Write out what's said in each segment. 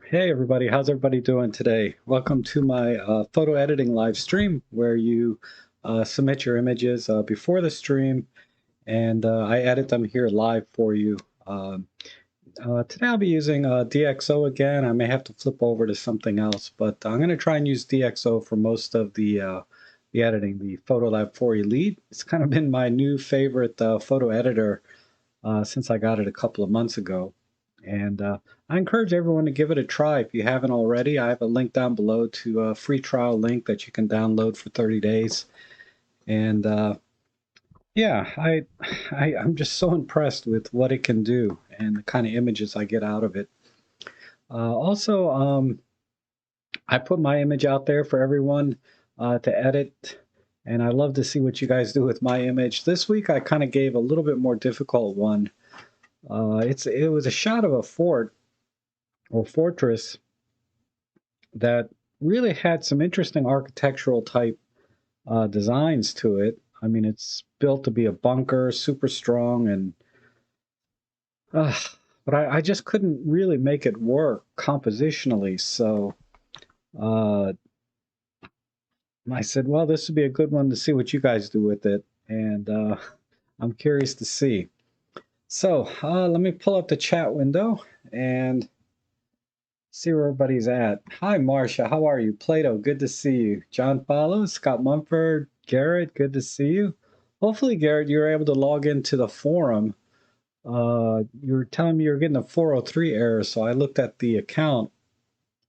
Hey everybody, how's everybody doing today? Welcome to my photo editing live stream where you submit your images before the stream and I edit them here live for you. Um, Today I'll be using DXO again. I may have to flip over to something else, but I'm going to try and use DXO for most of the editing, the Photolab 4 Elite. It's kind of been my new favorite photo editor since I got it a couple of months ago. And I encourage everyone to give it a try if you haven't already. I have a link down below to a free trial link that you can download for 30 days. And yeah, I'm just so impressed with what it can do and the kind of images I get out of it. Also, I put my image out there for everyone to edit, and I love to see what you guys do with my image. This week, I kind of gave a little bit more difficult one. It was a shot of a fort or fortress that really had some interesting architectural type designs to it. I mean, it's built to be a bunker, super strong, and uh, but I just couldn't really make it work compositionally. So uh, I said, well, this would be a good one to see what you guys do with it, and I'm curious to see. So let me pull up the chat window and see where everybody's at. Hi, Marcia. How are you? Plato, good to see you. John Follows, Scott Mumford, Garrett, good to see you. Hopefully, Garrett, you're able to log into the forum. You were telling me you were getting a 403 error, so I looked at the account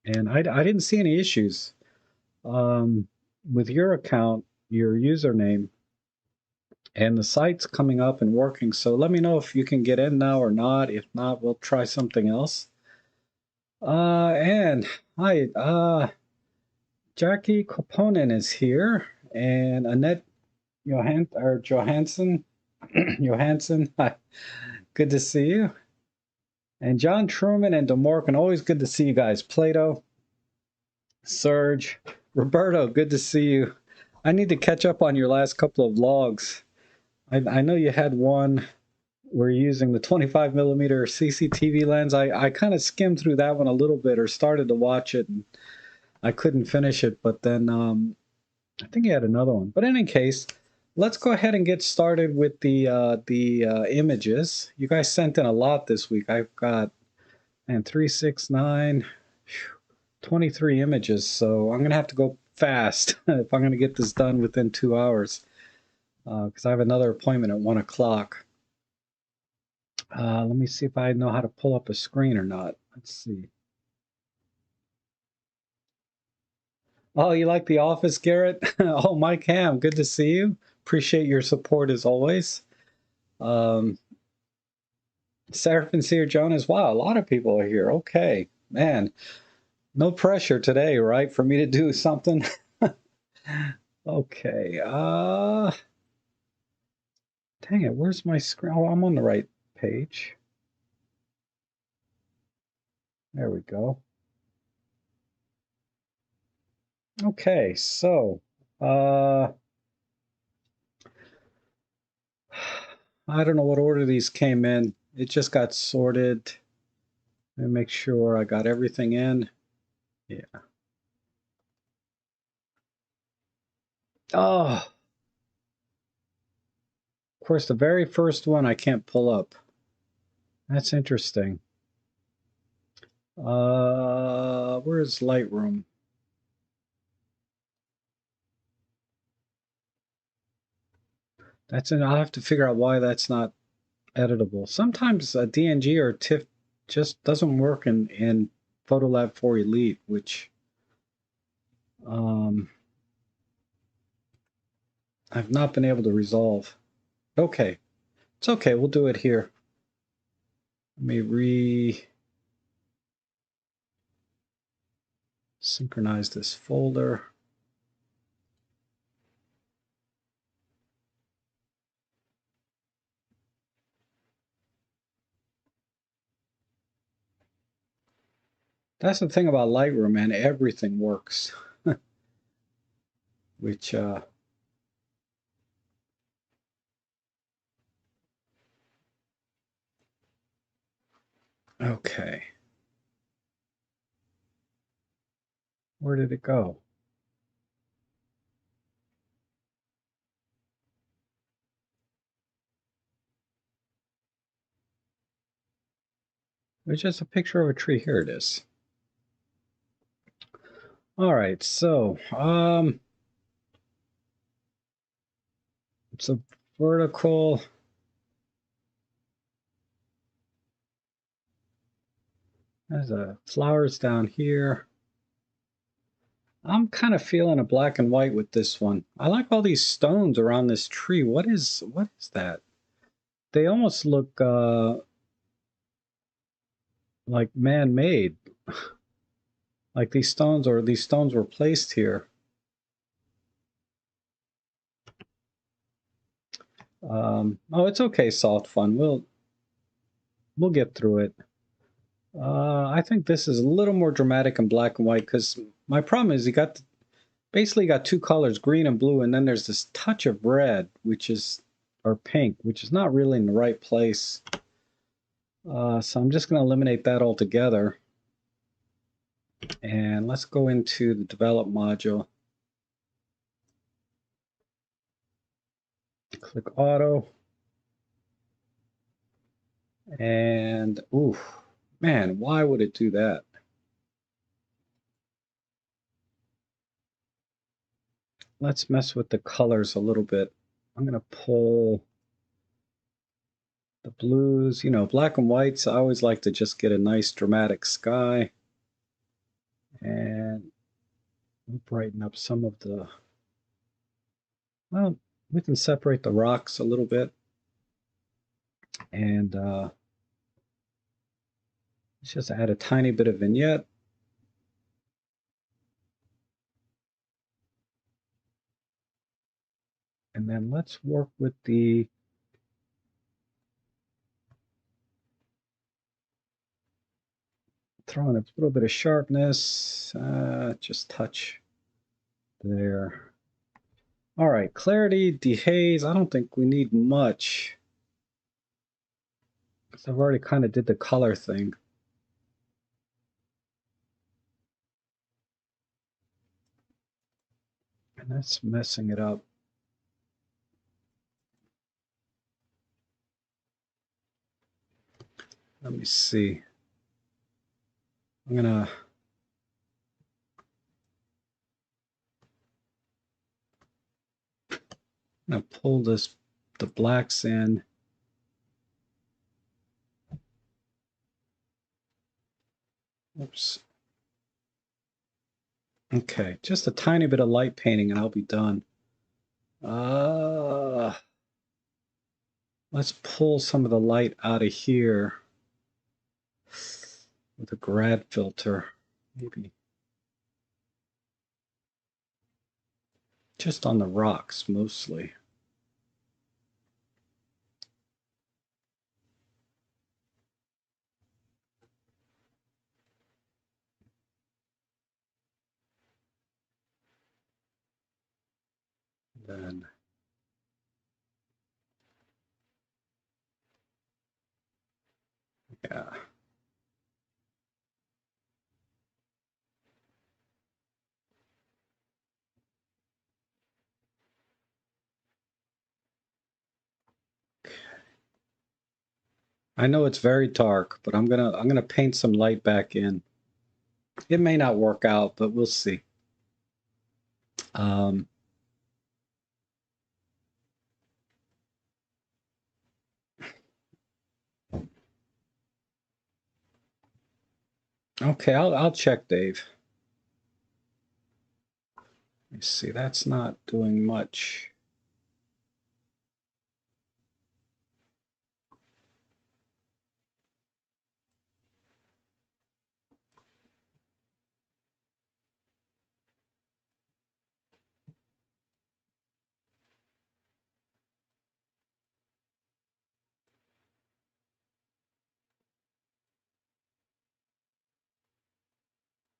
and I didn't see any issues with your account, your username, and the site's coming up and working. So let me know if you can get in now or not. If not, we'll try something else. And hi, Jackie Koponen is here, and Annette Johansson. Johansson, hi, good to see you. And John Truman and DeMorgan, always good to see you guys. Plato, Serge, Roberto, good to see you. I need to catch up on your last couple of vlogs. I know you had one where you're using the 25 millimeter CCTV lens. I kind of skimmed through that one a little bit or started to watch it, and I couldn't finish it, but then I think he had another one. But in any case, let's go ahead and get started with the images. You guys sent in a lot this week. I've got, man, 369, 23 images. So I'm going to have to go fast if I'm going to get this done within 2 hours because I have another appointment at 1 o'clock. Let me see if I know how to pull up a screen or not. Let's see. Oh, you like The Office, Garrett? Oh, Mike Ham, good to see you. Appreciate your support as always. Um, Seraphin Seer Jonas, wow, a lot of people are here. Okay, man, no pressure today, right, for me to do something? Okay, dang it, where's my screen? Oh, I'm on the right page. There we go. Okay, so, I don't know what order these came in. It just got sorted. Let me make sure I got everything in. Yeah. Oh, of course, the very first one I can't pull up. That's interesting. Where's Lightroom? That's an, I'll have to figure out why that's not editable. Sometimes a DNG or TIFF just doesn't work in Photolab 4 Elite, which um, I've not been able to resolve. Okay, it's okay. We'll do it here. Let me synchronize this folder. That's the thing about Lightroom, man. Everything works, which okay. Where did it go? It's just a picture of a tree. Here it is. All right, so it's a vertical. There's flowers down here. I'm kind of feeling a black and white with this one. I like all these stones around this tree. What is that? They almost look like man-made. Like these stones were placed here. Oh, it's okay, Soft Fun. We'll get through it. I think this is a little more dramatic in black and white because my problem is basically got two colors, green and blue, and then there's this touch of red, or pink, which is not really in the right place. So I'm just going to eliminate that altogether. And let's go into the develop module. Click auto. And, ooh, man, why would it do that? Let's mess with the colors a little bit. I'm going to pull the blues, black and whites. I always like to just get a nice dramatic sky. And we'll brighten up some of well, we can separate the rocks a little bit. And let's just add a tiny bit of vignette. And then let's work with throwing a little bit of sharpness, just touch there. All right, clarity, dehaze. I don't think we need much because I've already kind of did the color thing. And that's messing it up. Let me see. I'm gonna pull the blacks in. Oops. Okay, just a tiny bit of light painting and I'll be done. Let's pull some of the light out of here with a grad filter, maybe. Just on the rocks, mostly. Then yeah. I know it's very dark, but I'm gonna paint some light back in. It may not work out, but we'll see. Okay, I'll check, Dave. Let me see, that's not doing much.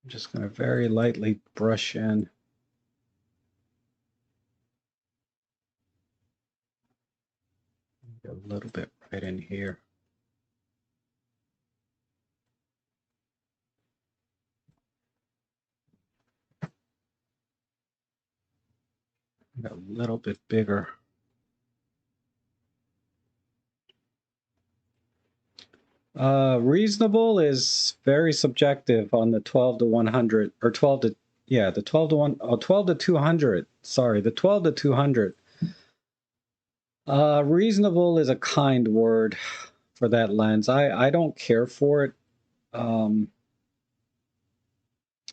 I'm just going to very lightly brush in. A little bit right in here. A little bit bigger. Reasonable is very subjective on the 12 to 100, or 12 to, yeah, the 12 to 1, oh, 12 to 200. Sorry, the 12 to 200. Reasonable is a kind word for that lens. I don't care for it.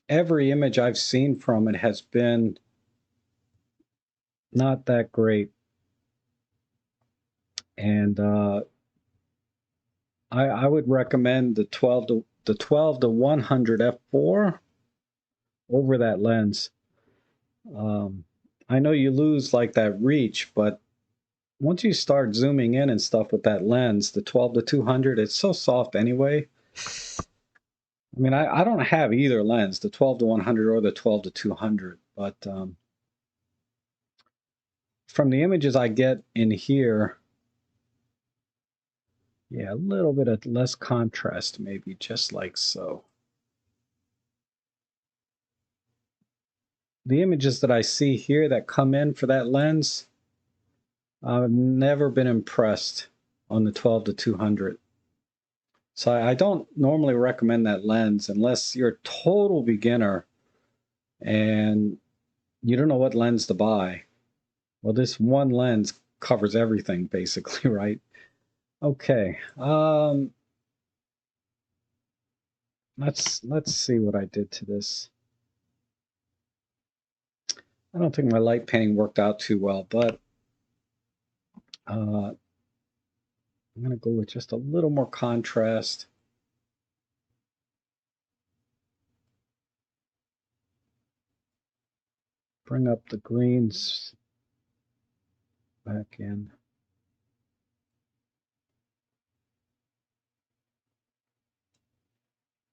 Every image I've seen from it has been not that great. And I would recommend the 12 to 100 f4 over that lens. I know you lose like that reach, but once you start zooming in and stuff with that lens, the 12 to 200, it's so soft anyway. I mean, I don't have either lens, the 12 to 100 or the 12 to 200, but from the images I get in here, yeah, a little bit of less contrast, maybe just like so. The images that I see here that come in for that lens, I've never been impressed on the 12 to 200. So I don't normally recommend that lens unless you're a total beginner and you don't know what lens to buy. Well, this one lens covers everything basically, right? Okay. Let's see what I did to this. I don't think my light painting worked out too well, but I'm going to go with just a little more contrast. Bring up the greens back in.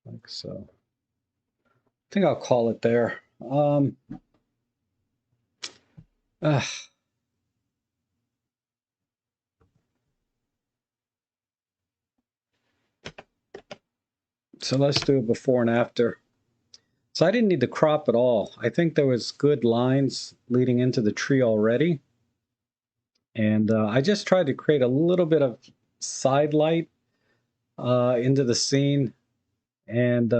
Like so. I think I'll call it there. So let's do a before and after. So I didn't need to crop at all. I think there was good lines leading into the tree already. And I just tried to create a little bit of side light into the scene. And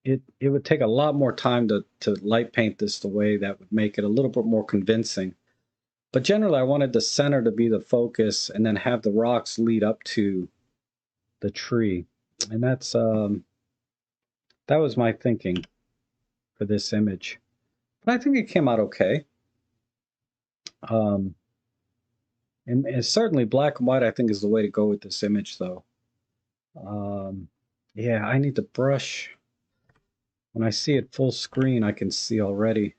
it would take a lot more time to light paint this the way that would make it a little bit more convincing. But generally, I wanted the center to be the focus and then have the rocks lead up to the tree. And that's that was my thinking for this image. But I think it came out okay. And certainly black and white, I think, is the way to go with this image, though. Yeah, I need to brush. When I see it full screen, I can see already.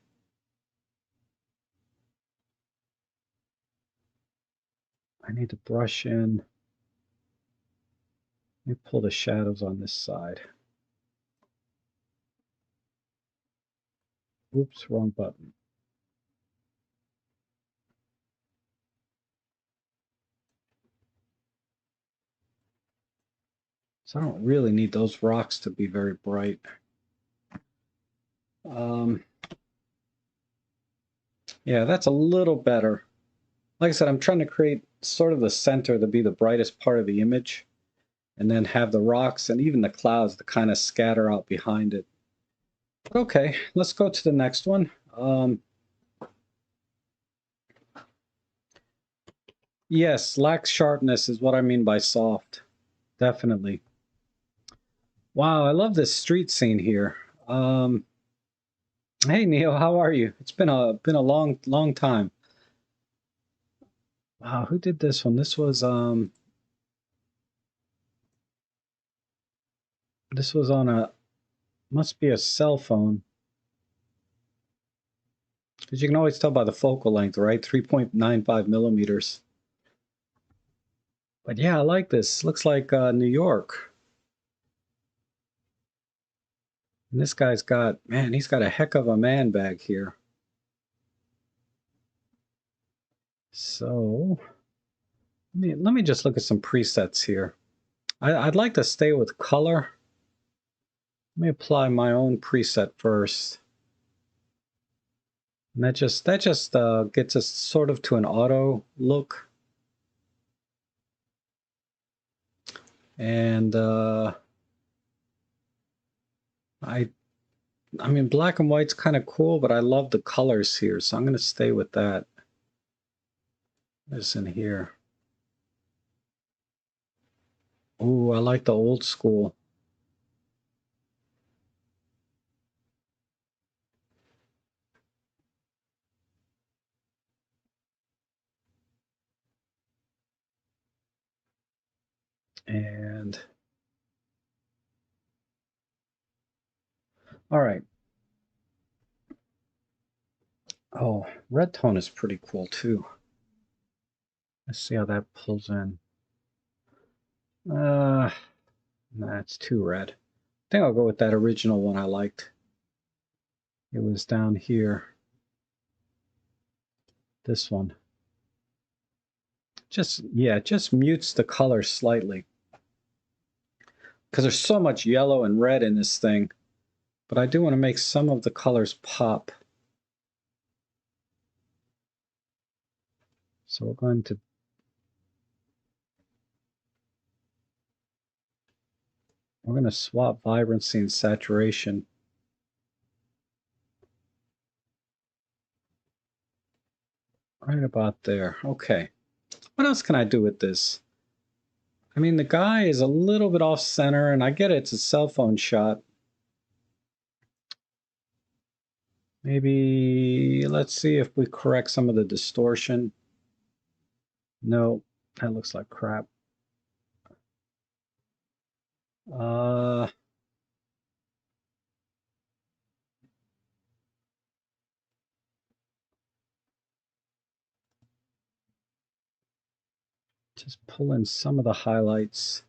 I need to brush in. Let me pull the shadows on this side. Oops, wrong button. So I don't really need those rocks to be very bright. Yeah, that's a little better. Like I said, I'm trying to create sort of the center to be the brightest part of the image, and then have the rocks and even the clouds to kind of scatter out behind it. Okay, let's go to the next one. Yes, lacks sharpness is what I mean by soft. Definitely. Wow, I love this street scene here. Hey Neil, how are you? It's been a long time. Wow, who did this one? This was on a, must be a cell phone. Because you can always tell by the focal length, right? 3.95 millimeters. But yeah, I like this. Looks like New York. And this guy's got, man, he's got a heck of a man bag here. So let me just look at some presets here. I'd like to stay with color. Let me apply my own preset first. And that just gets us sort of to an auto look. And I mean, black and white's kind of cool, but I love the colors here, so I'm going to stay with that. This in here. Ooh, I like the old school. And all right. Oh, red tone is pretty cool too. Let's see how that pulls in. Nah, it's too red. I think I'll go with that original one I liked. It was down here. This one. Just, yeah, it just mutes the color slightly. Because there's so much yellow and red in this thing. But I do want to make some of the colors pop. So we're going to swap vibrancy and saturation. Right about there. Okay. What else can I do with this? I mean, the guy is a little bit off center, and I get it, it's a cell phone shot. Maybe let's see if we correct some of the distortion. No, that looks like crap. Uh, just pull in some of the highlights.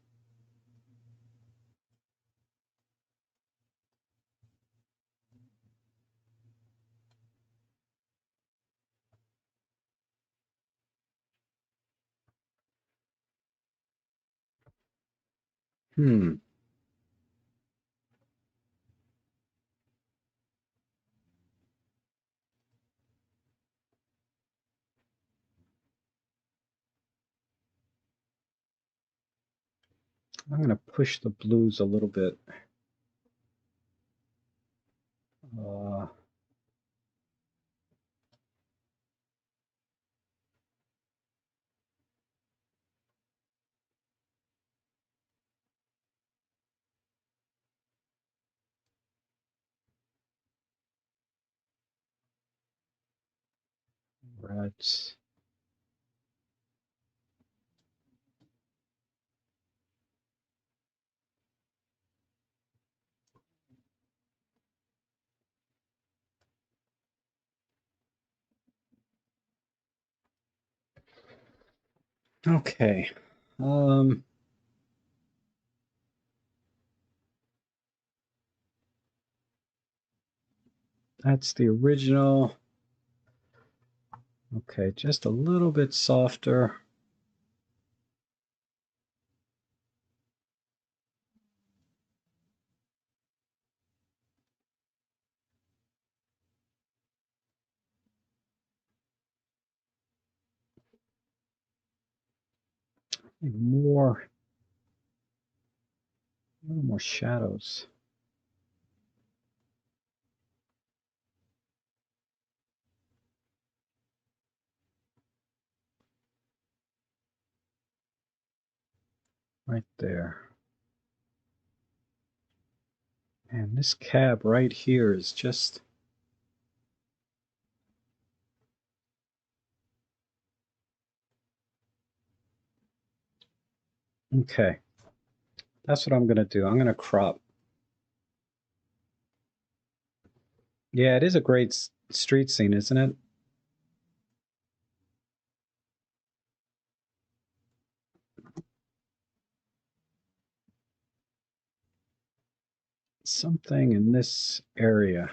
I'm going to push the blues a little bit. Uh, reds. Okay. That's the original. Okay, just a little bit softer. More, a little more shadows. Right there. And this cab right here is just... Okay. That's what I'm going to do. I'm going to crop. Yeah, it is a great street scene, isn't it? Something in this area.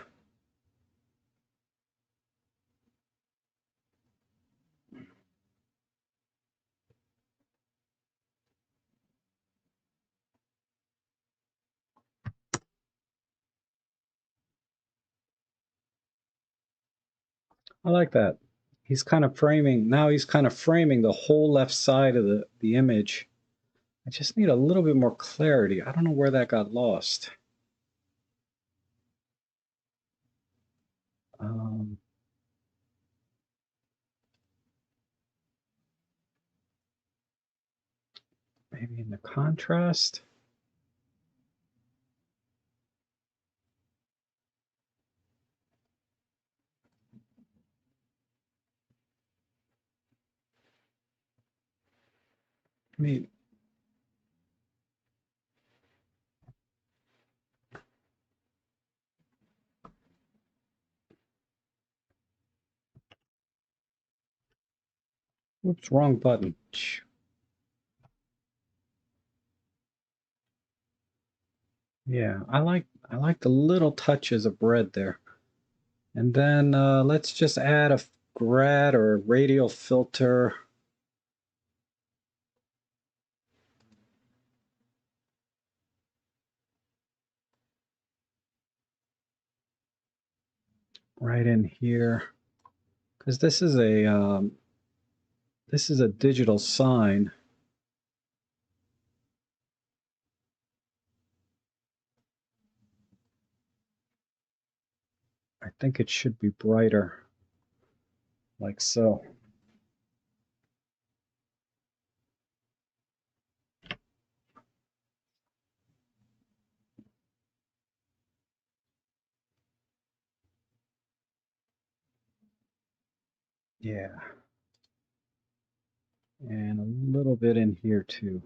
I like that. He's kind of framing, now he's kind of framing the whole left side of the image. I just need a little bit more clarity. I don't know where that got lost. Um, maybe in the contrast. I mean, oops, wrong button. Yeah, I like the little touches of red there. And then let's just add a grad or radial filter. Right in here, because this is a digital sign. I think it should be brighter, like so. Yeah, and a little bit in here too.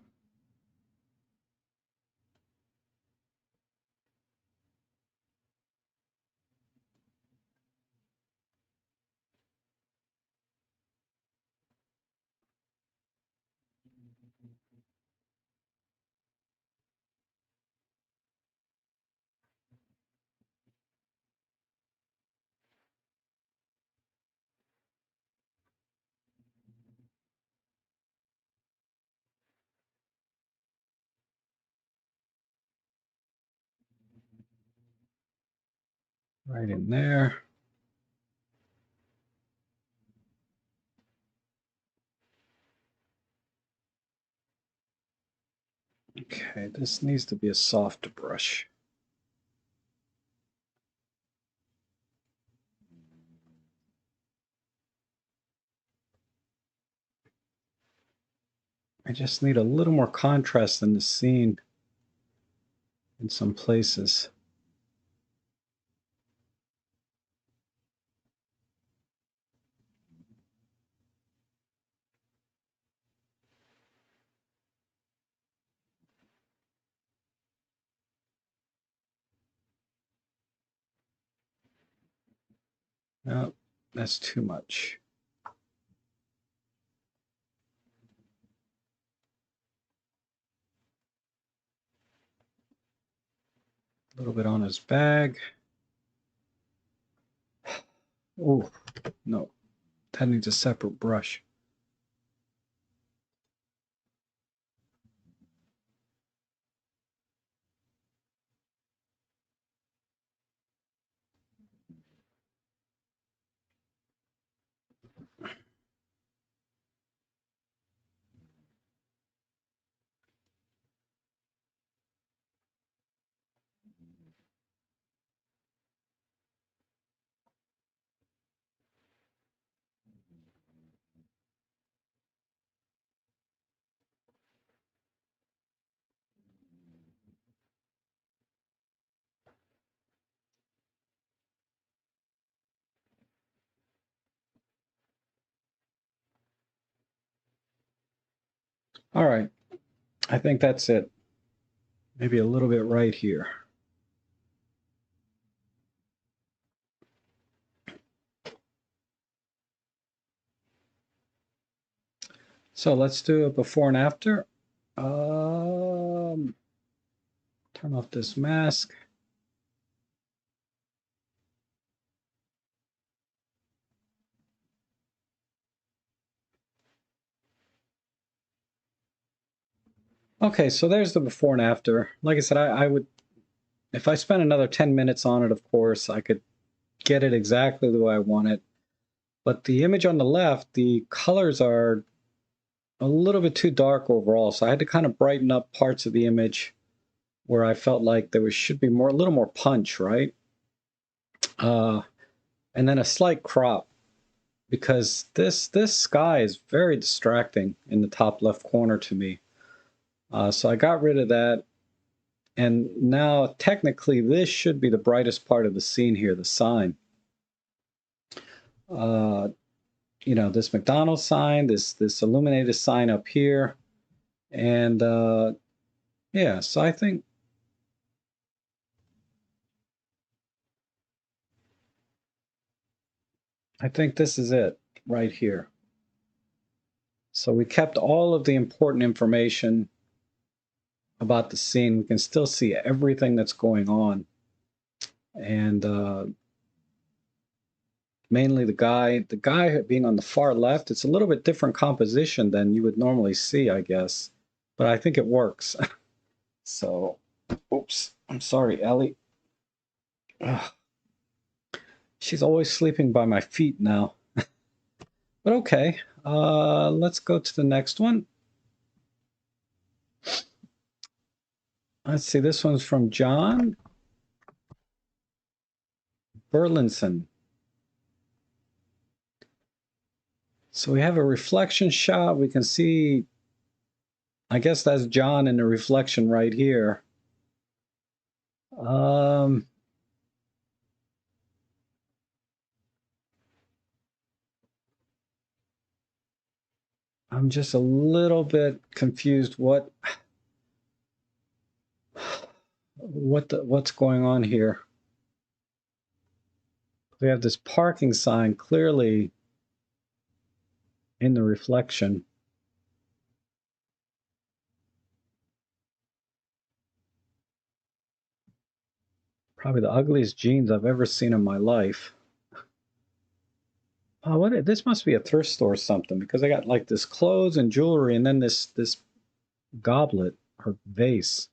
Right in there. Okay, this needs to be a soft brush. I just need a little more contrast in the scene in some places. No, that's too much. A little bit on his bag. Oh, no, that needs a separate brush. All right, I think that's it. Maybe a little bit right here. So let's do a before and after. Turn off this mask. Okay, so there's the before and after. Like I said, I would, if I spent another 10 minutes on it, of course, I could get it exactly the way I want it. But the image on the left, the colors are a little bit too dark overall, so I had to kind of brighten up parts of the image where I felt like should be a little more punch, right? And then a slight crop, because this sky is very distracting in the top left corner to me. So I got rid of that, and now technically this should be the brightest part of the scene here, the sign. You know, this McDonald's sign, this illuminated sign up here, and yeah, so I think this is it right here. So we kept all of the important information about the scene. We can still see everything that's going on, and mainly the guy being on the far left. It's a little bit different composition than you would normally see, I guess, but I think it works. So, oops, I'm sorry, Ellie. Ugh. She's always sleeping by my feet now. But okay, let's go to the next one. Let's see, this one's from John Burlinson. So we have a reflection shot. We can see, I guess that's John in the reflection right here. I'm just a little bit confused what's going on here. We have this parking sign clearly in the reflection. Probably the ugliest jeans I've ever seen in my life. Oh, this must be a thrift store or something, because I got like this clothes and jewelry, and then this goblet or vase.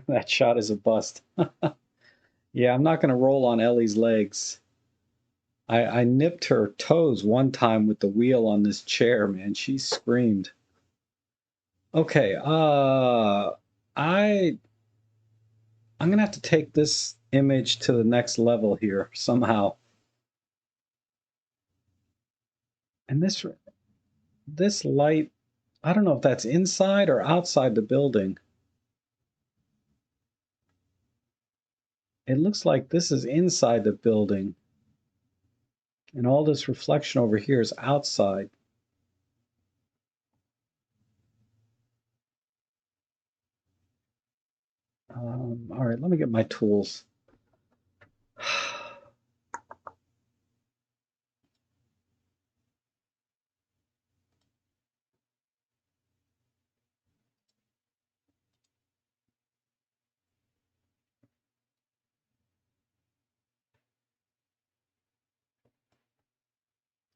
That shot is a bust. Yeah, I'm not going to roll on Ellie's legs. I nipped her toes one time with the wheel on this chair, man. She screamed. Okay, I'm gonna have to take this image to the next level here somehow. And this light, I don't know if that's inside or outside the building. It looks like this is inside the building, and all this reflection over here is outside. All right, let me get my tools.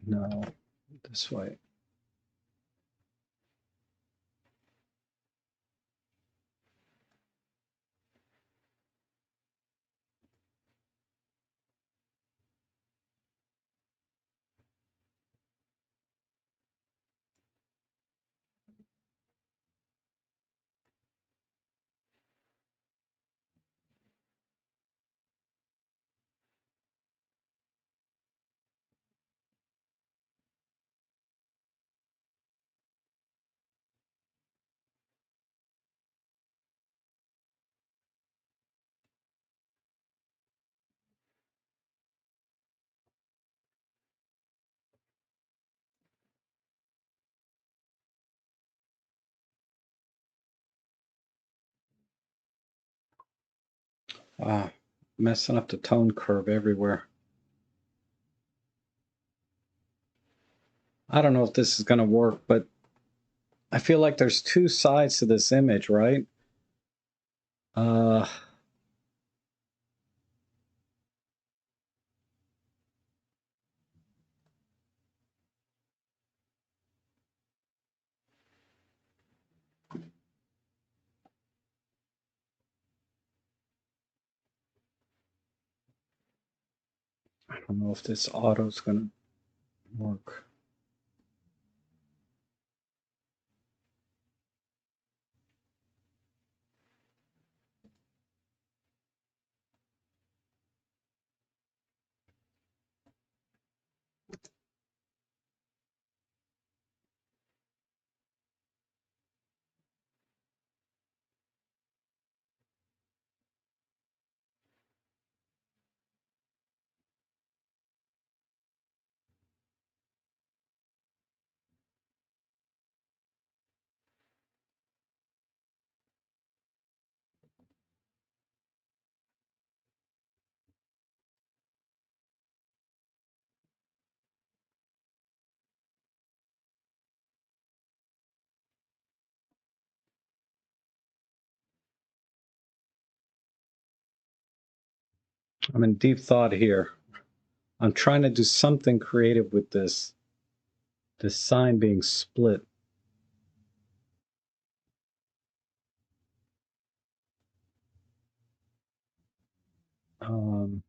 No, this way. Wow, messing up the tone curve everywhere. I don't know if this is going to work, but I feel like there's two sides to this image, right? Uh, don't know if this auto is going to work. I'm in deep thought here. I'm trying to do something creative with this sign being split. Um,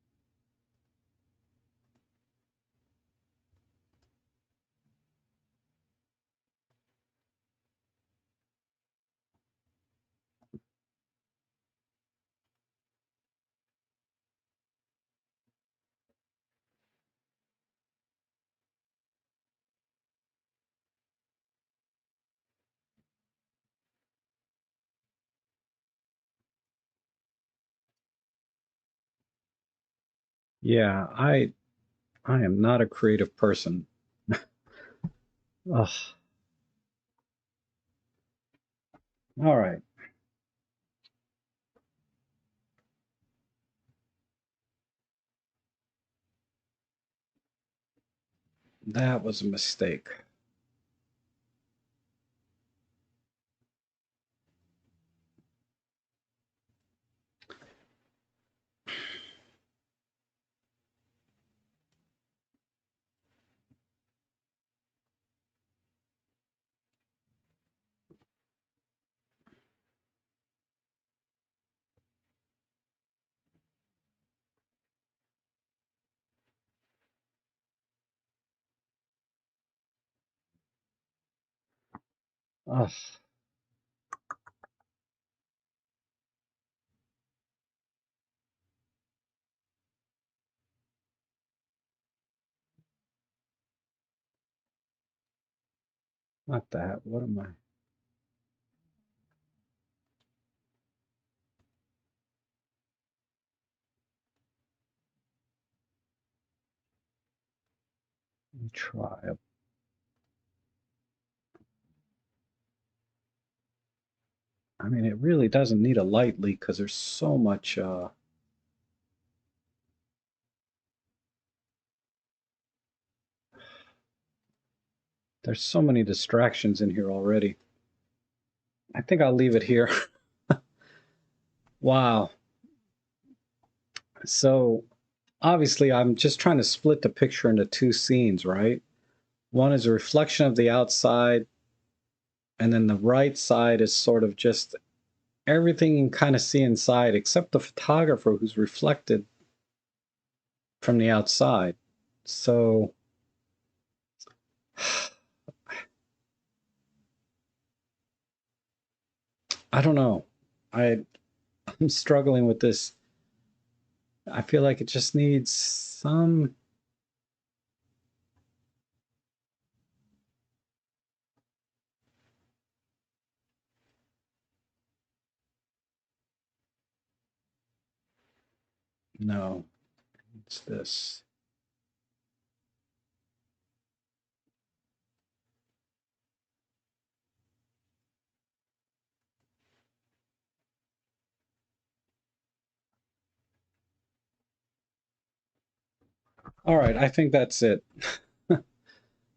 yeah, I am not a creative person. Ugh. All right. That was a mistake. Ugh. Not that. What am I? Let me try. I mean, it really doesn't need a light leak because there's so much. There's so many distractions in here already. I think I'll leave it here. Wow. So obviously, I'm just trying to split the picture into two scenes, right? One is a reflection of the outside, and then the right side is sort of just everything you can kind of see inside, except the photographer who's reflected from the outside. So I don't know. I'm struggling with this. I feel like it just needs some. No, it's this. All right, I think that's it.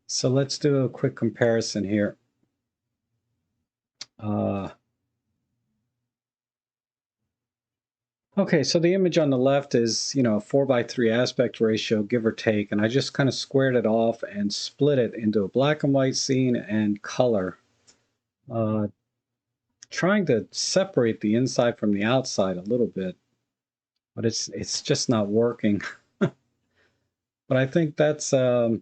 So let's do a quick comparison here. Uh, okay, so the image on the left is, you know, a 4:3 aspect ratio, give or take, and I just kind of squared it off and split it into a black and white scene and color, uh, trying to separate the inside from the outside a little bit, but it's just not working. But I think that's all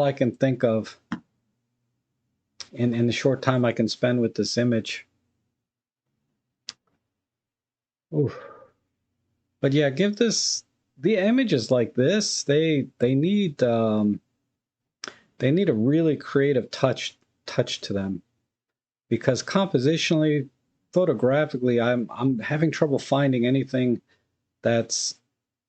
I can think of in the short time I can spend with this image. Ooh. But yeah, give the images like this, they need a really creative touch to them, because compositionally, photographically, I'm having trouble finding anything that's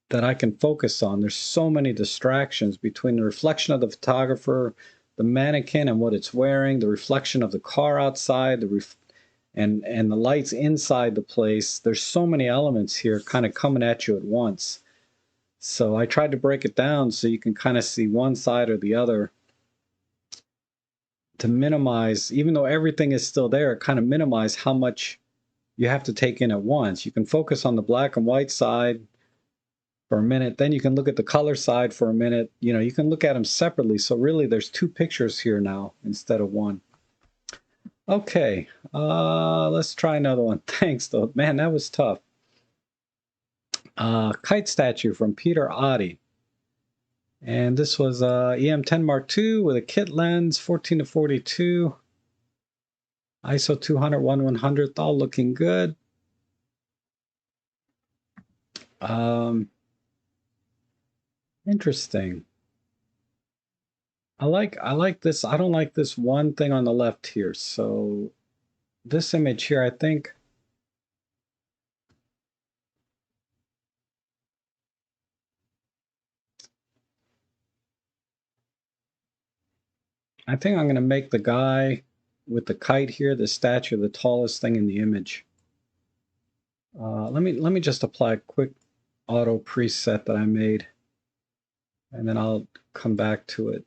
that I can focus on. There's so many distractions between the reflection of the photographer, the mannequin and what it's wearing, the reflection of the car outside, and the lights inside the place. There's so many elements here kind of coming at you at once. So I tried to break it down so you can kind of see one side or the other to minimize, even though everything is still there, kind of minimize how much you have to take in at once. You can focus on the black and white side for a minute, then you can look at the color side for a minute. You know, you can look at them separately. So really there's two pictures here now instead of one. Okay, let's try another one. Thanks though. Man, that was tough. Kite statue from Peter Oddie. And this was EM10 Mark II with a kit lens, 14 to 42. ISO 200, 1/100th, all looking good. Interesting. I like this. I don't like this one thing on the left here. So this image here, I think I'm going to make the guy with the kite here, the statue, the tallest thing in the image. Let me just apply a quick auto preset that I made, and then I'll come back to it.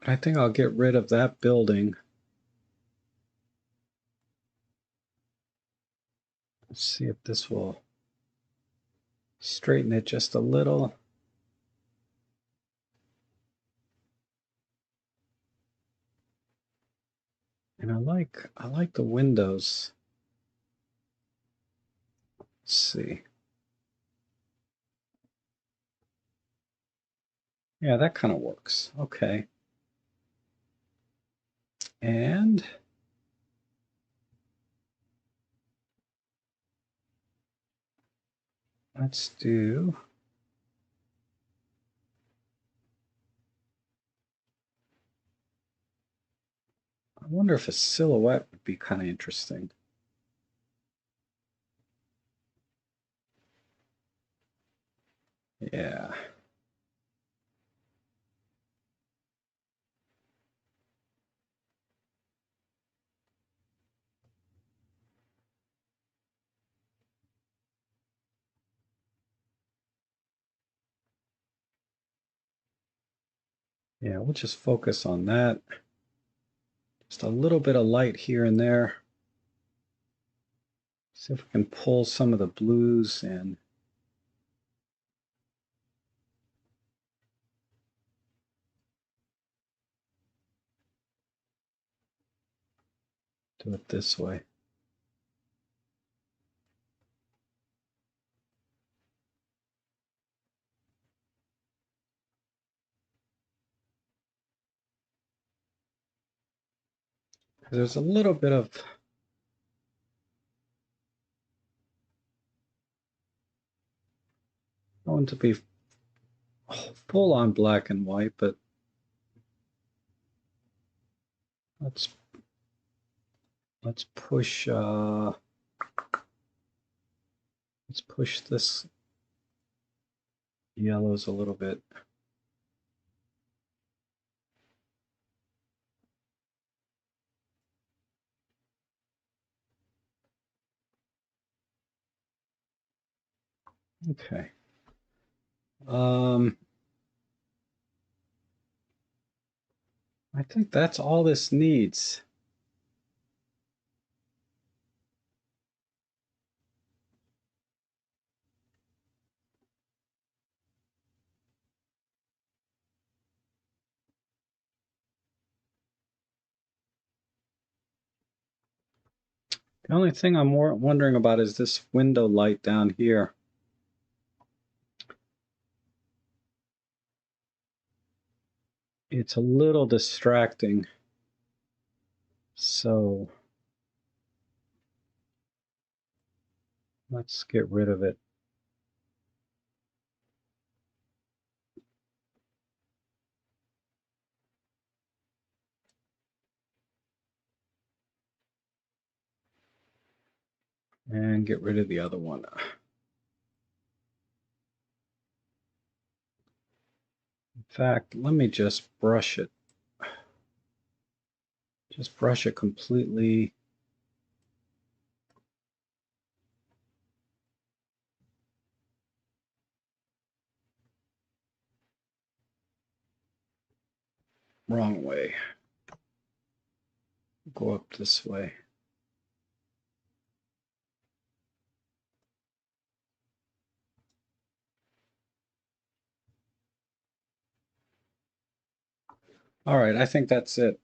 I think I'll get rid of that building. Let's see if this will straighten it just a little. And I like the windows. Let's see. Yeah, that kind of works. Okay. And let's do, I wonder if a silhouette would be kind of interesting. Yeah. Yeah, we'll just focus on that. Just a little bit of light here and there. See if we can pull some of the blues in. Do it this way. There's a little bit of going to be full on black and white, but let's push let's push this yellows a little bit. Okay. I think that's all this needs. The only thing I'm wondering about is this window light down here. It's a little distracting. So let's get rid of it. And get rid of the other one. In fact, let me just brush it. Just brush it completely. Wrong way. Go up this way. All right, I think that's it.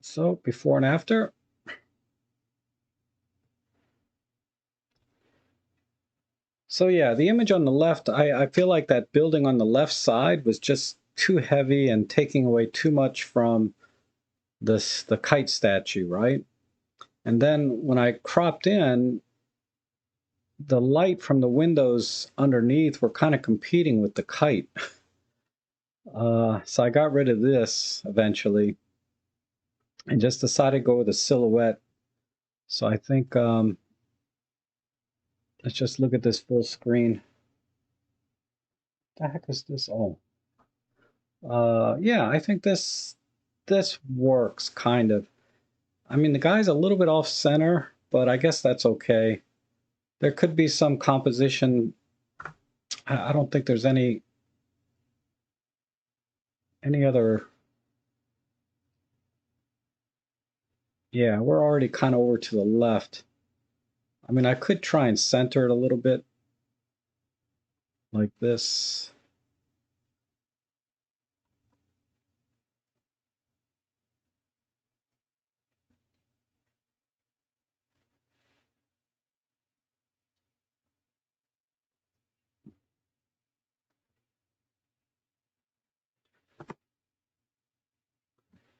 So before and after. So yeah, the image on the left, I feel like that building on the left side was just too heavy and taking away too much from the kite statue, right? And then when I cropped in, the light from the windows underneath were kind of competing with the kite. So I got rid of this eventually and just decided to go with a silhouette. So I think, let's just look at this full screen. What the heck is this? Oh, yeah, I think this works kind of. I mean, the guy's a little bit off center, but I guess that's okay. There could be some composition. I don't think there's any other. Yeah, we're already kind of over to the left. I mean, I could try and center it a little bit like this.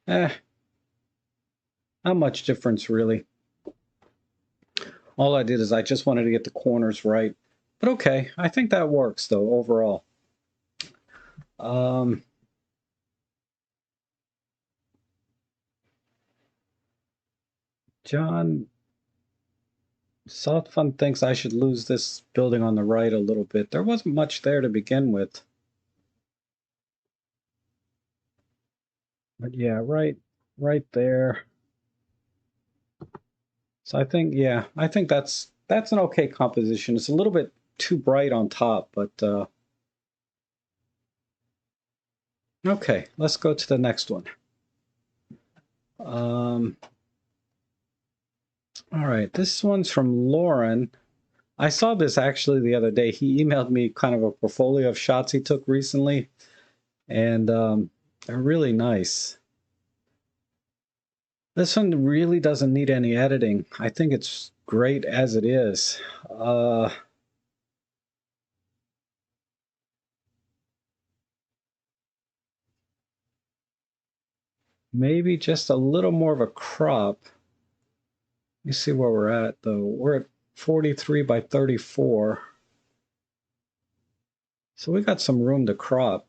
Eh, not much difference really. All I did is I just wanted to get the corners right. But okay, I think that works though overall. John South Fun thinks I should lose this building on the right a little bit. There wasn't much there to begin with. But yeah, right there. So I think, yeah, I think that's an okay composition. It's a little bit too bright on top, but okay, let's go to the next one. All right, this one's from Lauren. I saw this actually the other day. He emailed me kind of a portfolio of shots he took recently, and they're really nice. This one really doesn't need any editing. I think it's great as it is. Maybe just a little more of a crop. Let me see where we're at, though. We're at 43 by 34. So we got some room to crop.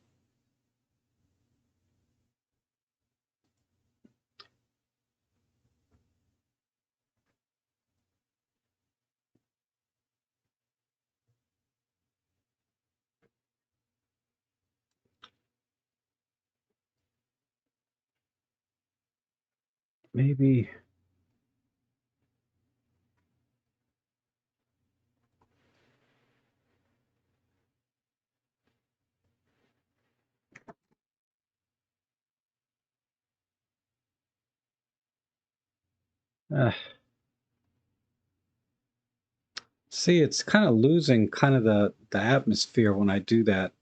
Maybe. See, it's kind of losing kind of the atmosphere when I do that.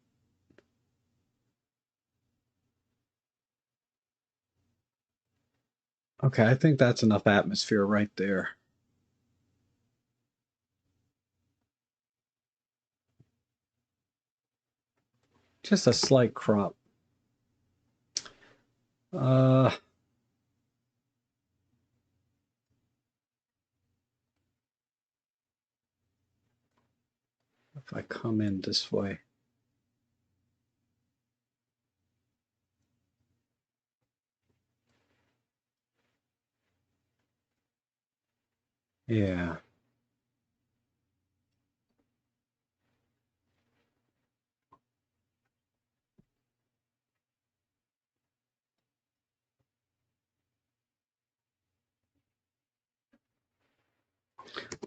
Okay, I think that's enough atmosphere right there. Just a slight crop. Uh, if I come in this way. Yeah.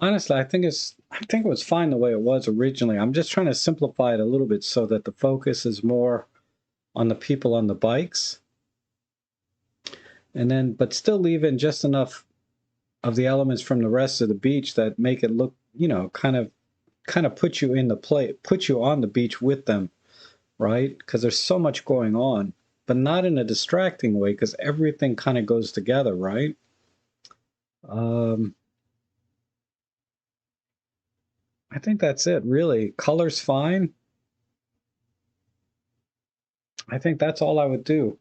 Honestly, I think it was fine the way it was originally. I'm just trying to simplify it a little bit so that the focus is more on the people on the bikes. And then but still leave in just enough of the elements from the rest of the beach that make it look, you know, kind of put you in the play, put you on the beach with them, right? Because there's so much going on, but not in a distracting way because everything kind of goes together, right? Um, I think that's it, really. Color's fine. I think that's all I would do.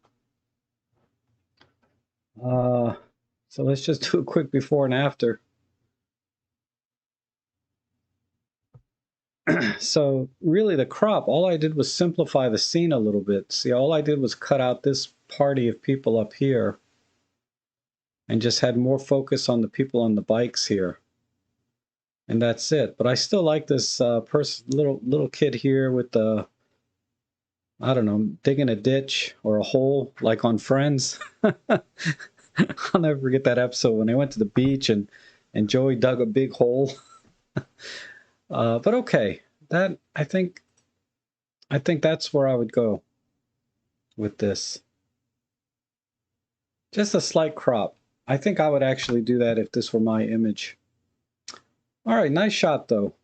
Uh, so let's just do a quick before and after. So really the crop, all I did was simplify the scene a little bit. See, all I did was cut out this party of people up here and just had more focus on the people on the bikes here. And that's it. But I still like this little kid here with the, I don't know, digging a ditch or a hole like on Friends. I'll never forget that episode when they went to the beach and Joey dug a big hole. But okay, that I think that's where I would go with this. Just a slight crop. I think I would actually do that if this were my image. All right, nice shot though.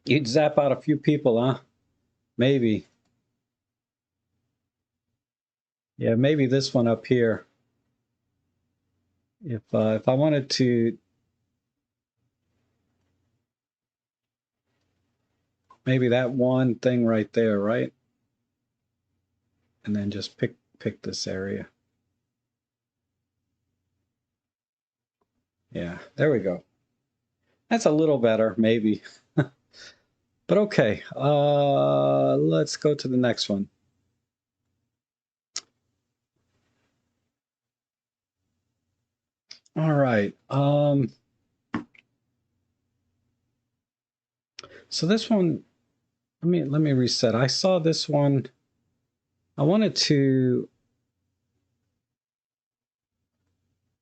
You'd zap out a few people, huh? Maybe. Yeah, maybe this one up here. If I wanted to, maybe that one thing right there, right? And then just pick this area. Yeah, there we go. That's a little better, maybe. But okay, let's go to the next one. All right. So this one, let me reset. I saw this one. I wanted to,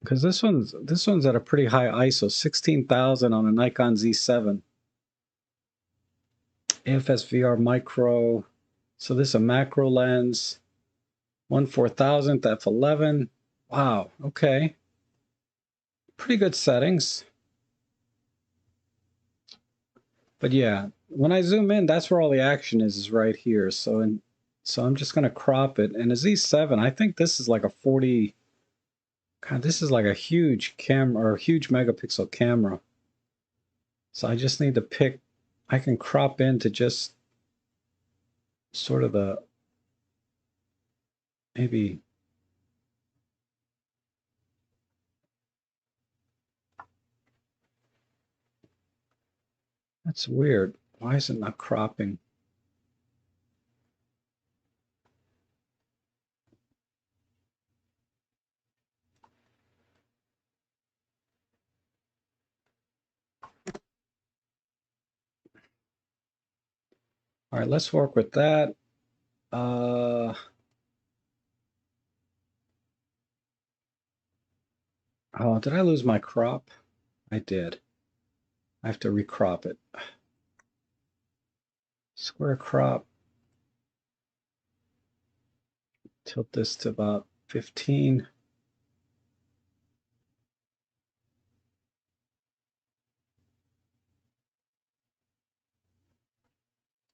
because this one's at a pretty high ISO, 16,000 on a Nikon Z7. AFS VR micro. So this is a macro lens, 1/4000th f11. Wow. Okay. Pretty good settings. But yeah, when I zoom in, that's where all the action is right here. So I'm just gonna crop it. And a Z7, I think this is like a 40. God, this is like a huge camera or a huge megapixel camera. So I just need to pick. I can crop into just sort of the maybe. That's weird. Why is it not cropping? All right, let's work with that. Uh, oh, did I lose my crop? I did. I have to recrop it. Square crop. Tilt this to about 15.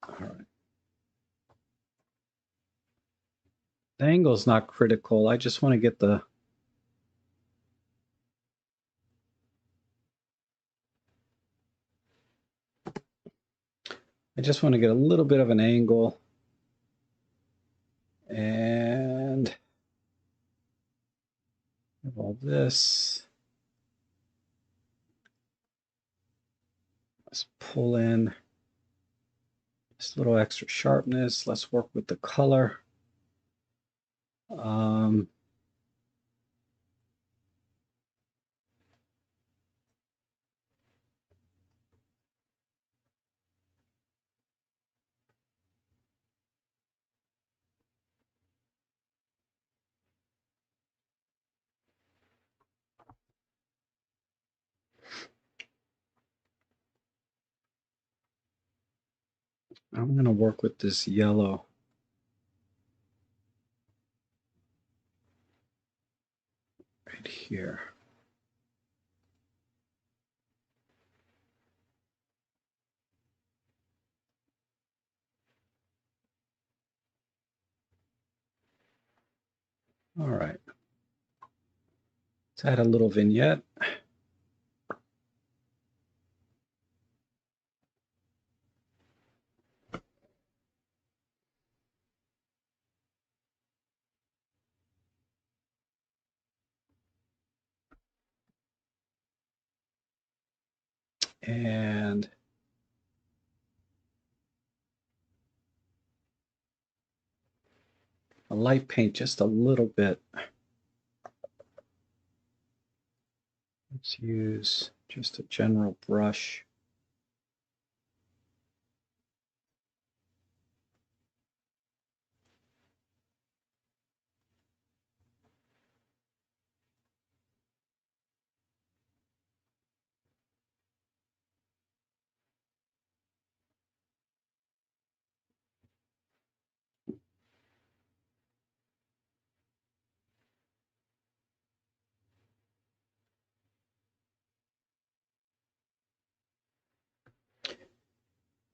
All right. The angle's not critical. I just want to get the I just want to get a little bit of an angle. And have all this. Let's pull in this little extra sharpness. Let's work with the color. I'm going to work with this yellow right here. All right. Let's add a little vignette. And a light paint just a little bit. Let's use just a general brush.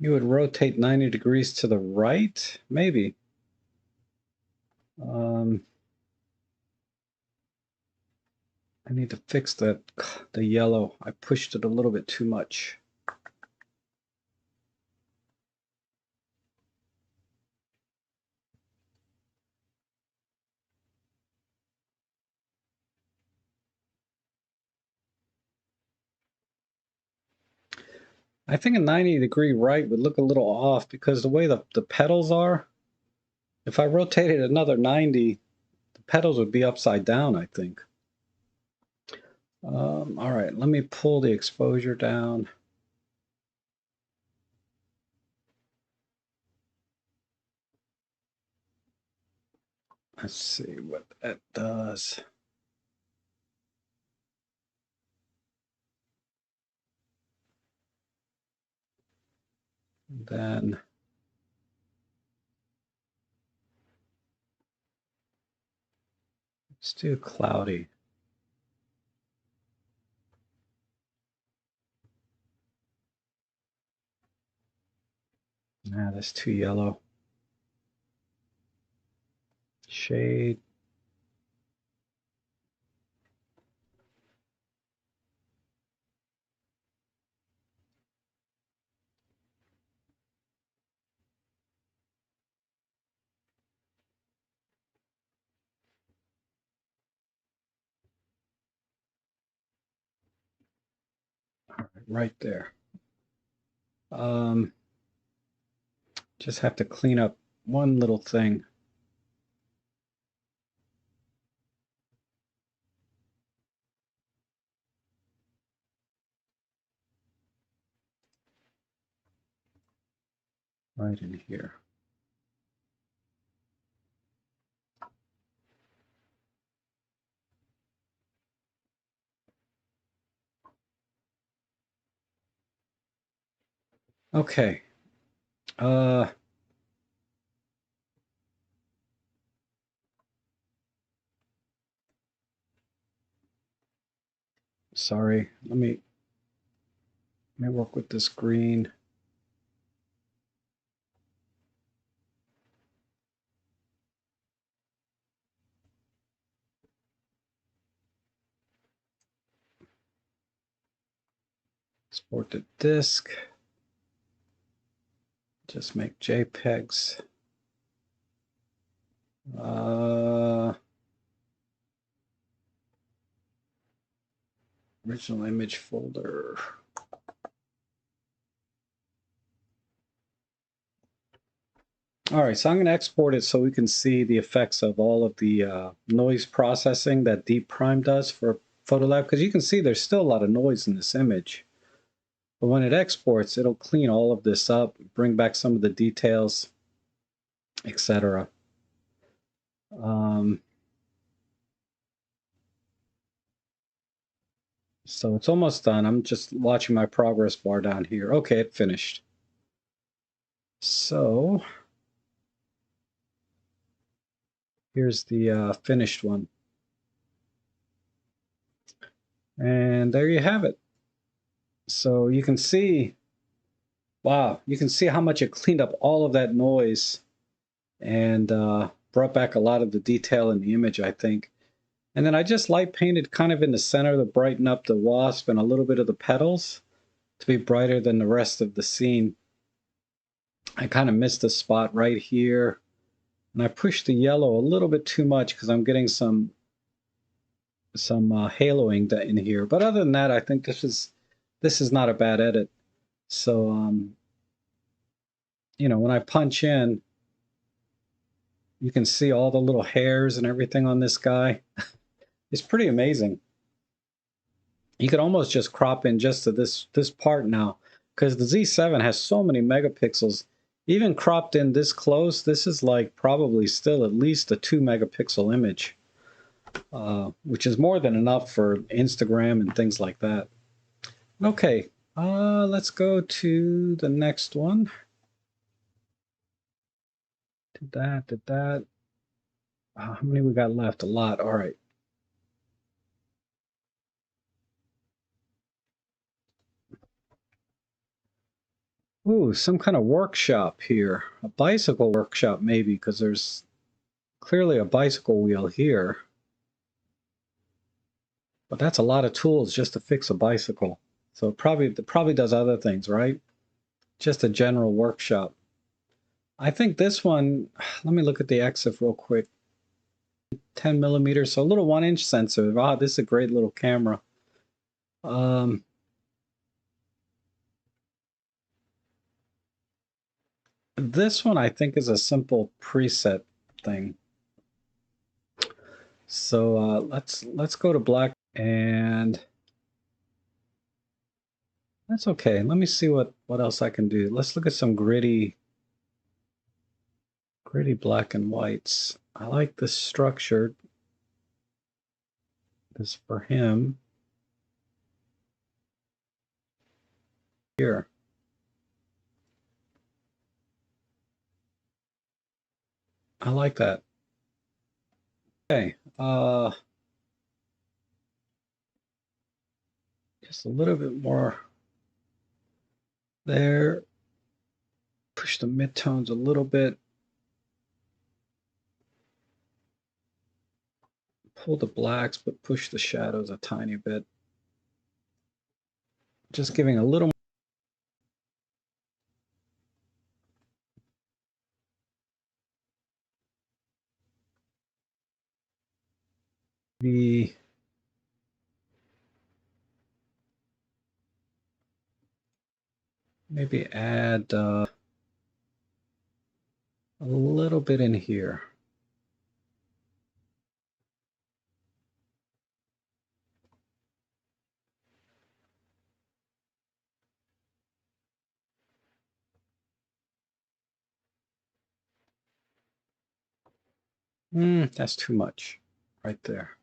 You would rotate 90 degrees to the right, maybe. I need to fix the yellow. I pushed it a little bit too much. I think a 90-degree right would look a little off because the way the petals are, if I rotated another 90, the petals would be upside down, I think. All right, let me pull the exposure down. Let's see what that does. Then let's do cloudy. Nah, that's too yellow. Shade. All right there. Just have to clean up one little thing. Right in here. Okay. Sorry. Let me work with this green. Export the disk. just make JPEGs. Original image folder. All right, so I'm going to export it so we can see the effects of all of the noise processing that Deep Prime does for Photolab, because you can see there's still a lot of noise in this image. But when it exports, it'll clean all of this up, bring back some of the details, etc. So it's almost done. I'm just watching my progress bar down here. Okay, it finished. So here's the finished one. And there you have it. So you can see, wow, you can see how much it cleaned up all of that noise and brought back a lot of the detail in the image, I think. And then I just light painted kind of in the center to brighten up the wasp and a little bit of the petals to be brighter than the rest of the scene. I kind of missed a spot right here. And I pushed the yellow a little bit too much because I'm getting some haloing in here. But other than that, I think this is not a bad edit. So you know, when I punch in, you can see all the little hairs and everything on this guy. It's pretty amazing. You could almost just crop in just to this part now, because the Z7 has so many megapixels. Even cropped in this close, this is like probably still at least a 2-megapixel image, which is more than enough for Instagram and things like that. Okay, let's go to the next one. Did that. How many we got left? A lot. All right. Ooh, some kind of workshop here. A bicycle workshop, maybe, because there's clearly a bicycle wheel here. But that's a lot of tools just to fix a bicycle. So it probably does other things, right? Just a general workshop. I think this one, let me look at the EXIF real quick. 10 millimeters, so a little 1-inch sensor. Wow, this is a great little camera. This one I think is a simple preset thing. So let's go to black, and that's okay. Let me see what else I can do. Let's look at some gritty black and whites. I like this structure. This for him here. I like that. Okay. Just a little bit more there. Push the midtones a little bit. Pull the blacks, but push the shadows a tiny bit. Just giving a little maybe add a little bit in here. That's too much right there.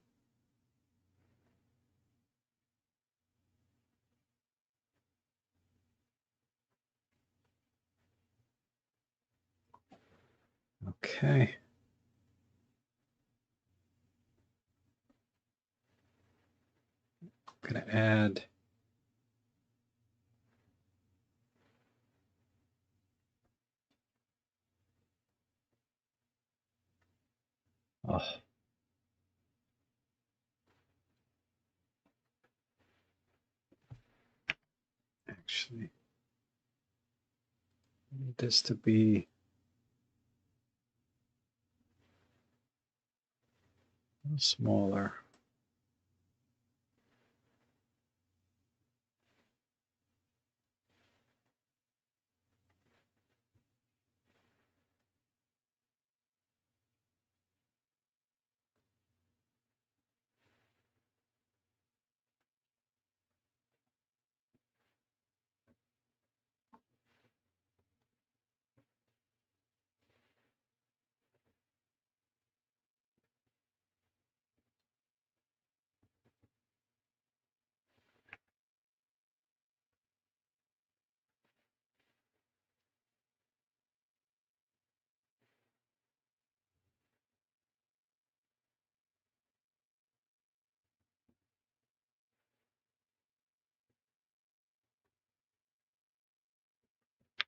Okay. I'm going to add oh, actually need this to be smaller.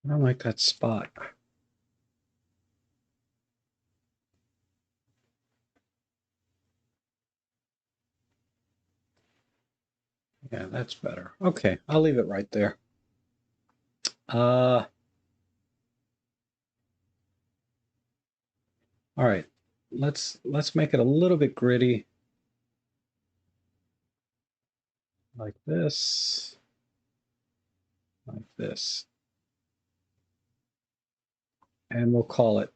I don't like that spot. Yeah, that's better. Okay, I'll leave it right there. All right, let's make it a little bit gritty, like this, and we'll call it.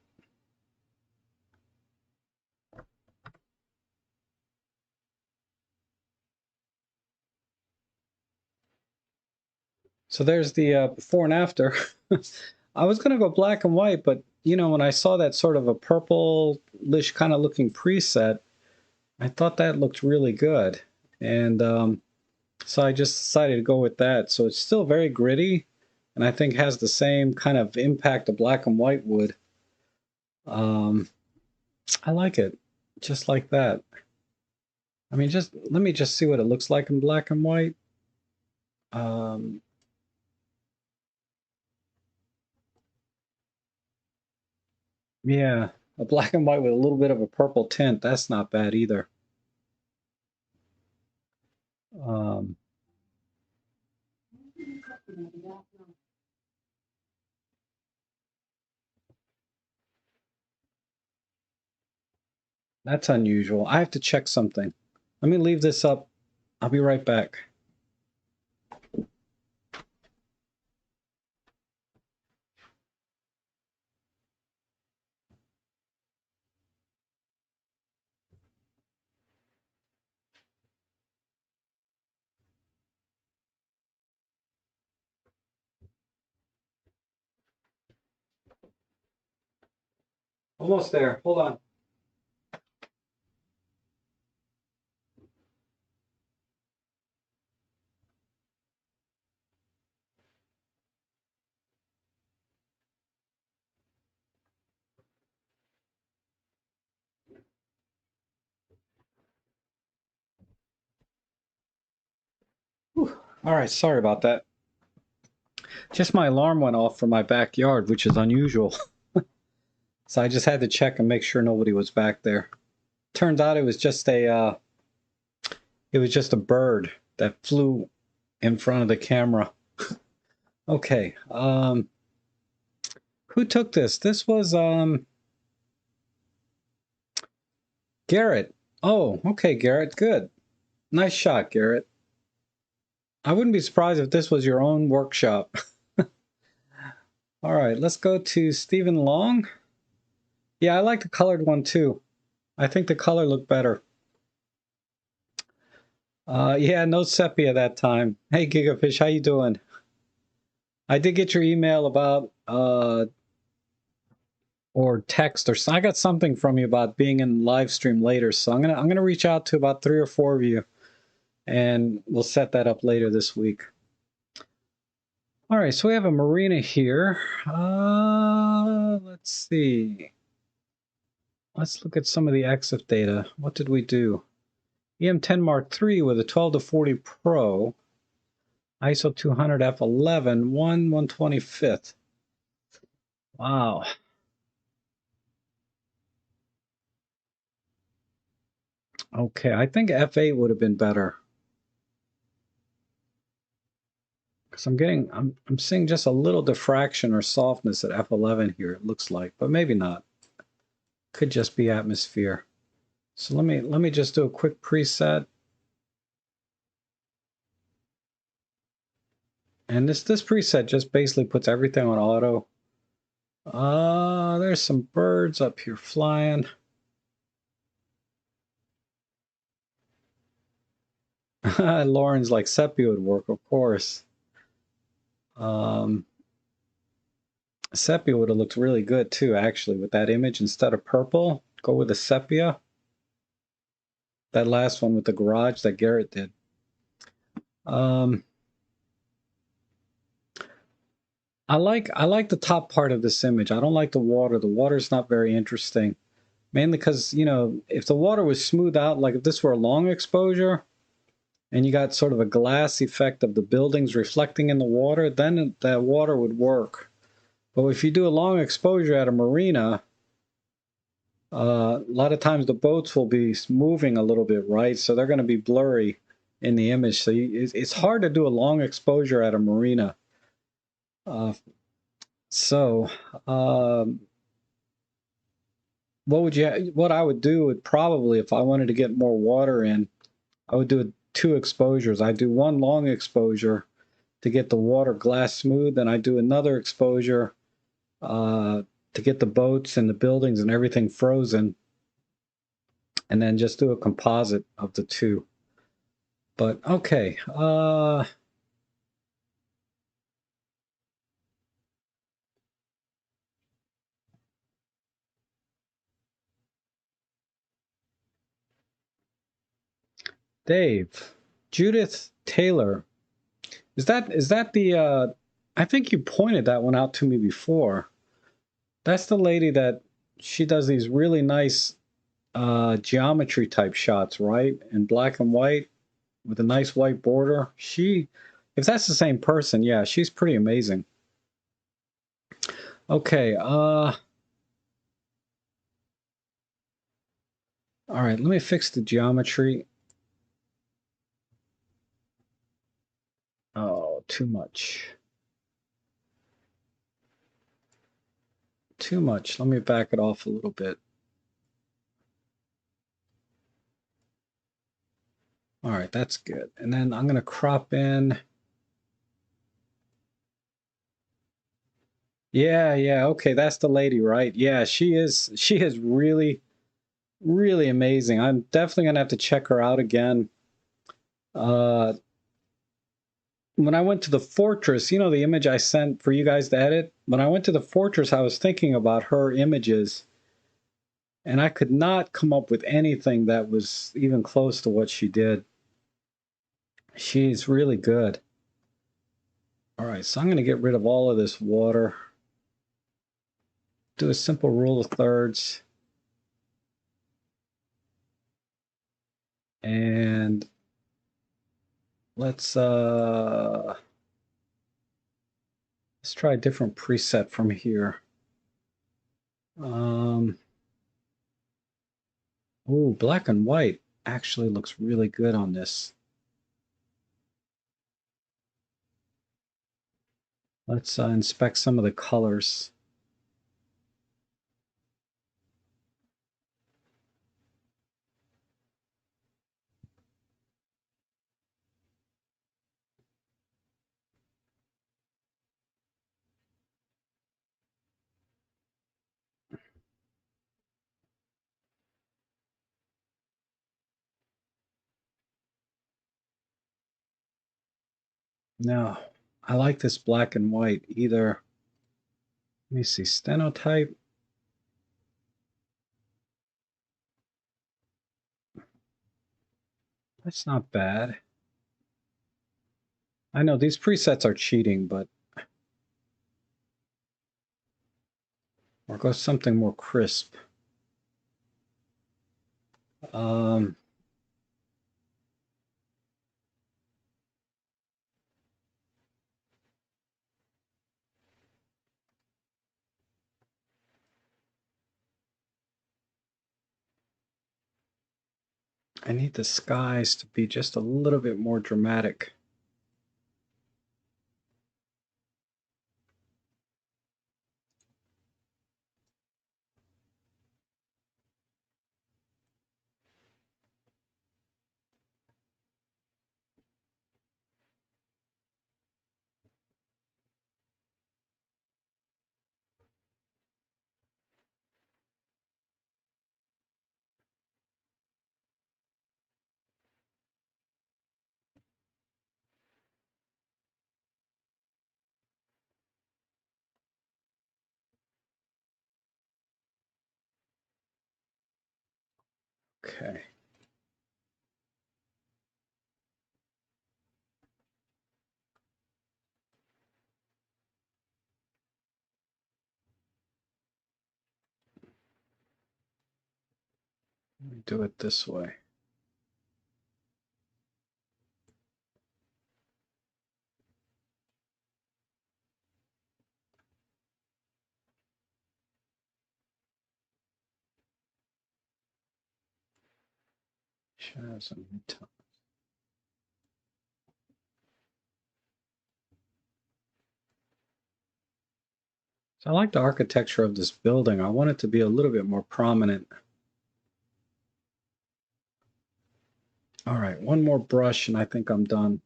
So there's the before and after. I was gonna go black and white, but you know, when I saw that sort of a purplish kind of looking preset, I thought that looked really good, and so I just decided to go with that. So it's still very gritty, and I think has the same kind of impact a black and white would. Um, I like it, just like that. I mean, just let me just see what it looks like in black and white. Um, yeah, a black and white with a little bit of a purple tint. That's not bad either. Um, that's unusual. I have to check something. Let me leave this up. I'll be right back. Almost there. Hold on. Whew. All right, sorry about that. Just my alarm went off for my backyard, which is unusual. So I just had to check and make sure nobody was back there. Turned out it was just a bird that flew in front of the camera. Okay. Who took this? This was Garrett. Oh, okay, Garrett. Good. Nice shot, Garrett. I wouldn't be surprised if this was your own workshop. All right, let's go to Stephen Long. Yeah, I like the colored one too. I think the color looked better. Yeah, no sepia that time. Hey, Gigafish, how you doing? I did get your email about or text or I got something from you about being in live stream later. So I'm gonna reach out to about 3 or 4 of you, and we'll set that up later this week. All right, so we have a marina here. Let's see. Let's look at some of the EXIF data. What did we do? EM10 Mark III with a 12 to 40 Pro, ISO 200 f11, 1/125th. Wow. Okay, I think f8 would have been better. Because I'm seeing just a little diffraction or softness at f11 here, it looks like, but maybe not. Could just be atmosphere. So let me just do a quick preset. And this preset just basically puts everything on auto. There's some birds up here flying. Lauren's like sepia would work, of course. Sepia would have looked really good too, actually, with that image instead of purple. Go with the sepia. That last one with the garage that Garrett did. I like the top part of this image. I don't like the water. The water's not very interesting. Mainly because, you know, if the water was smoothed out, like if this were a long exposure, and you got sort of a glass effect of the buildings reflecting in the water, then that water would work. But if you do a long exposure at a marina, a lot of times the boats will be moving a little bit, right? So they're going to be blurry in the image. So it's hard to do a long exposure at a marina. Uh, so what I would do would probably, if I wanted to get more water in, I would do two exposures. I do one long exposure to get the water glass smooth, and I do another exposure to get the boats and the buildings and everything frozen, and then just do a composite of the two. But okay, Dave, Judith Taylor, is that the? I think you pointed that one out to me before. That's the lady that she does these really nice geometry type shots, right? In black and white with a nice white border. If that's the same person, yeah, she's pretty amazing. Okay, all right, let me fix the geometry. Oh, too much. Too much. Let me back it off a little bit. All right, that's good. And then I'm going to crop in. Yeah, yeah, okay, that's the lady, right? Yeah, she is really, really amazing. I'm definitely going to have to check her out again. Uh, when I went to the fortress, you know, the image I sent for you guys to edit, when I went to the fortress, I was thinking about her images, and I could not come up with anything that was even close to what she did. She's really good. All right, so I'm going to get rid of all of this water. Do a simple rule of thirds. And let's try a different preset from here. Ooh, black and white actually looks really good on this. Let's inspect some of the colors. No, I like this black and white. Either, let me see, stenotype. That's not bad. I know these presets are cheating, but or go something more crisp. Um, I need the skies to be just a little bit more dramatic. Okay. Let me do it this way. Shadows and midtones. So I like the architecture of this building. I want it to be a little bit more prominent. All right, one more brush and I think I'm done.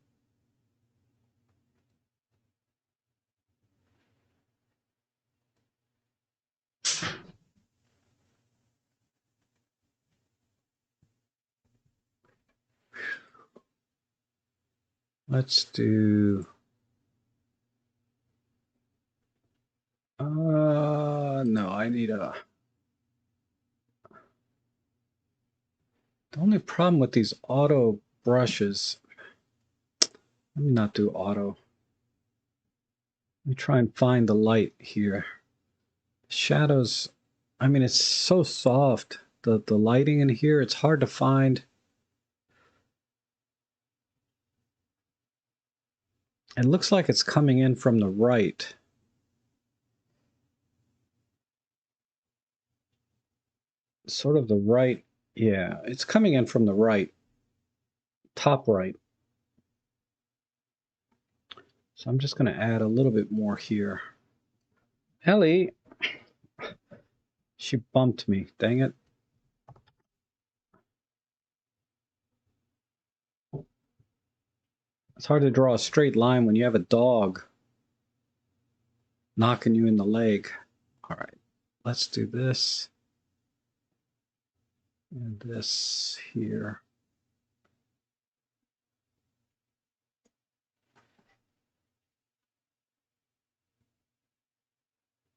Let's do, no, I need a, the only problem with these auto brushes, let me not do auto. Let me try and find the light here. Shadows, I mean, it's so soft. The lighting in here, it's hard to find. It looks like it's coming in from the right. Sort of the right. Yeah, it's coming in from the right, top right. So I'm just going to add a little bit more here. Ellie, she bumped me. Dang it. It's hard to draw a straight line when you have a dog knocking you in the leg. All right, let's do this and this here.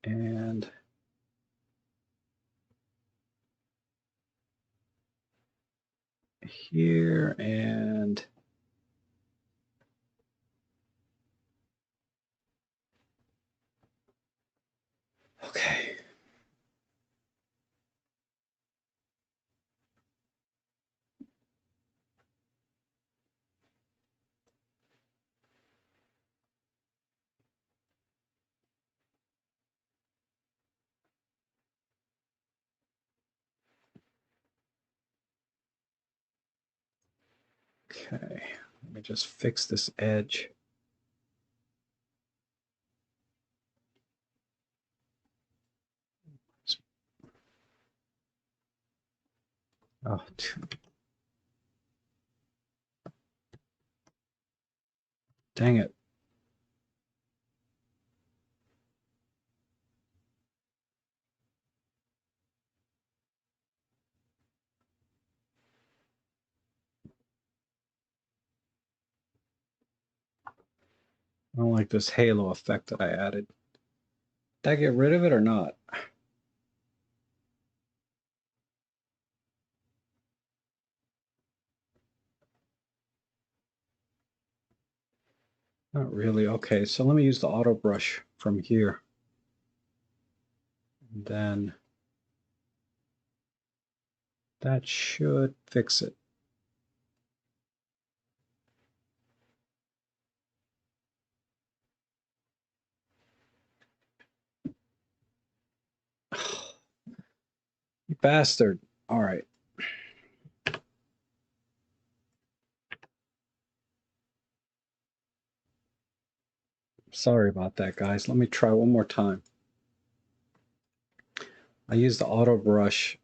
And here and okay. Okay, let me just fix this edge. Oh, dang it. I don't like this halo effect that I added. Did I get rid of it or not? Not really. Okay, so let me use the auto brush from here. And then that should fix it. You bastard. All right. Sorry about that, guys. Let me try one more time. I use the auto brush.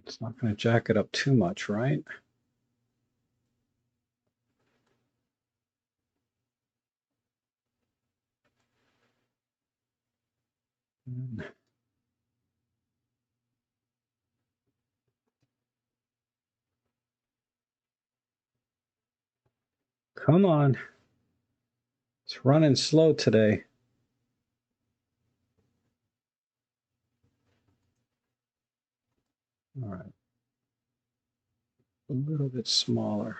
It's not going to jack it up too much, right? Come on. It's running slow today. All right. A little bit smaller.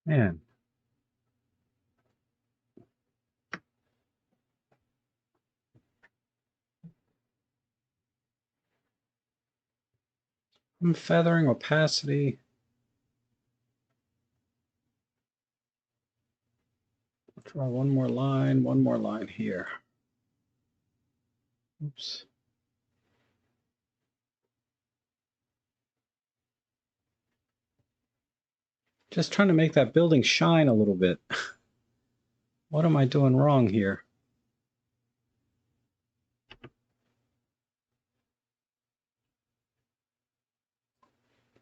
Man, I'm feathering opacity. I'll try one more line here. Oops. Just trying to make that building shine a little bit. What am I doing wrong here?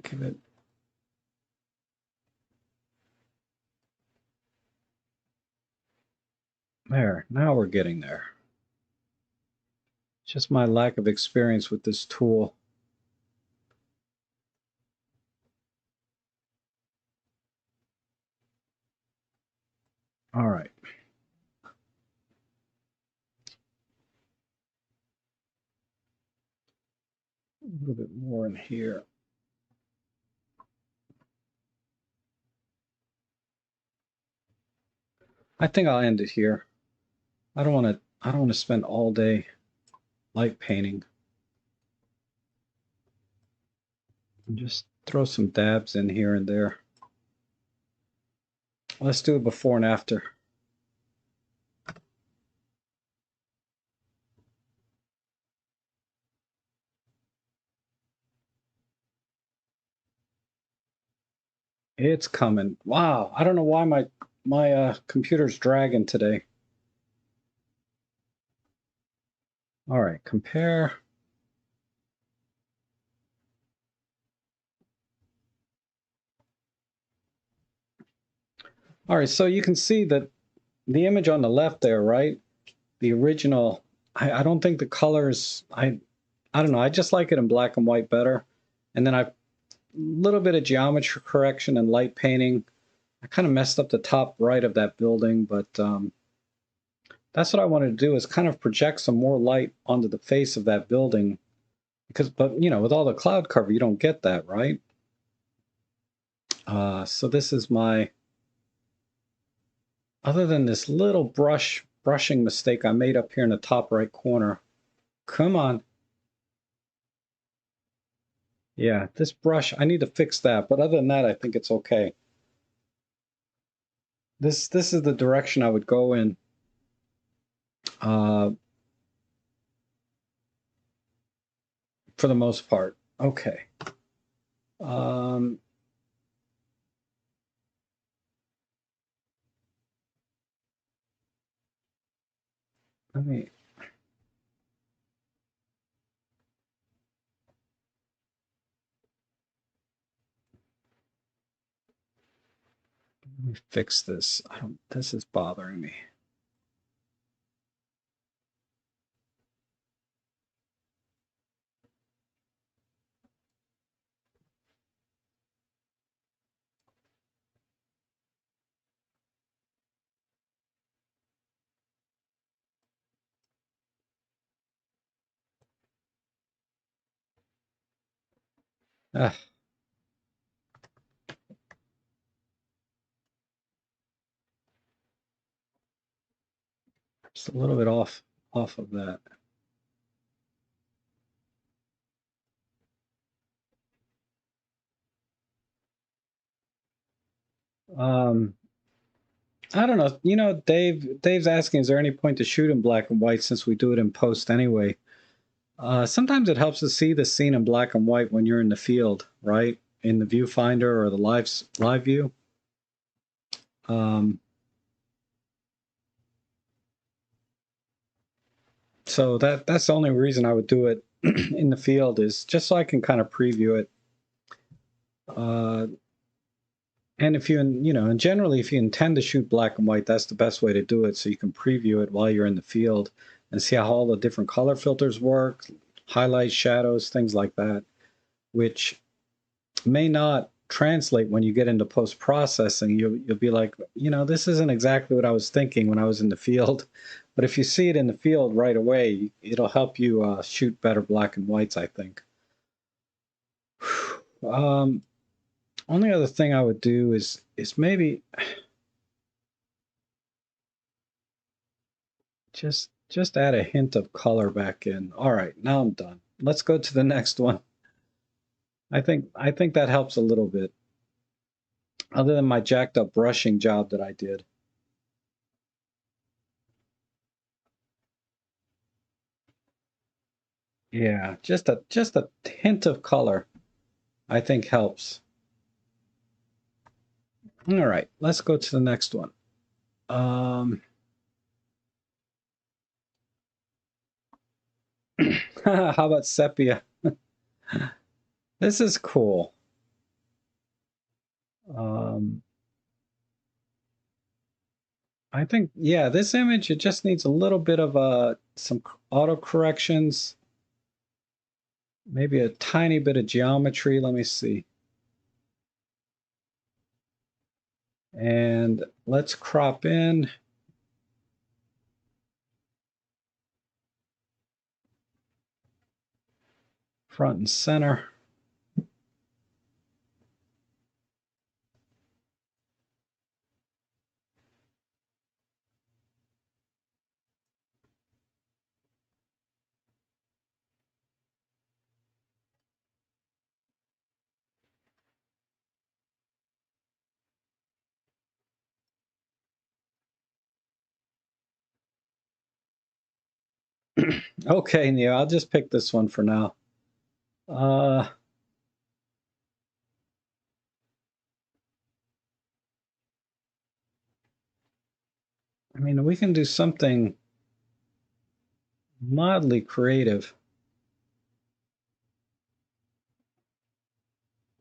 Give it. There, now we're getting there. Just my lack of experience with this tool. All right. A little bit more in here. I think I'll end it here. I don't want to spend all day light painting. And just throw some dabs in here and there. Let's do it before and after. It's coming. Wow, I don't know why my computer's dragging today. All right, compare. All right, so you can see that the image on the left there, right? The original, I don't think the colors, I don't know, I just like it in black and white better. And then a little bit of geometry correction and light painting. I kind of messed up the top right of that building, but that's what I wanted to do, is kind of project some more light onto the face of that building. But you know, with all the cloud cover, you don't get that, right? So this is my, other than this little brushing mistake I made up here in the top right corner. Come on. Yeah, this brush, I need to fix that. But other than that, I think it's okay. This is the direction I would go in. For the most part. Okay. Let me fix this. This is bothering me. Ah, just a little bit off of that. Um, I don't know. You know, Dave's asking, is there any point to shoot in black and white since we do it in post anyway? Sometimes it helps to see the scene in black and white when you're in the field, right? In the viewfinder or the live view. Um, so that's the only reason I would do it in the field, is just so I can kind of preview it. Uh, and if and generally if you intend to shoot black and white, that's the best way to do it, so you can preview it while you're in the field and see how all the different color filters work, highlights, shadows, things like that, which may not translate when you get into post-processing. You'll be like, this isn't exactly what I was thinking when I was in the field. But if you see it in the field right away, it'll help you shoot better black and whites, I think. Um, only other thing I would do is maybe just add a hint of color back in. All right, now I'm done. Let's go to the next one. I think that helps a little bit, other than my jacked up brushing job that I did. Yeah, just a hint of color, I think helps. All right, let's go to the next one. How about sepia? This is cool. Um, I think, yeah, this image, it just needs a little bit of some auto corrections, maybe a tiny bit of geometry. Let me see. And let's crop in. Front and center. Okay, Neil, I'll just pick this one for now. Uh, I mean, we can do something mildly creative.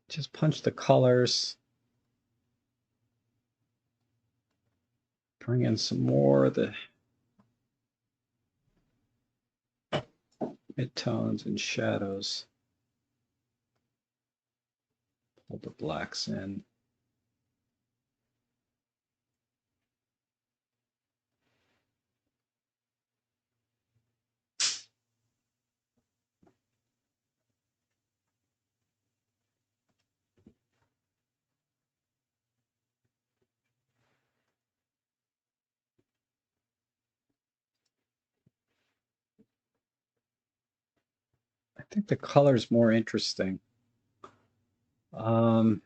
Just punch the colors. Bring in some more of the midtones and shadows. Pull the blacks in. I think the color's more interesting. I'm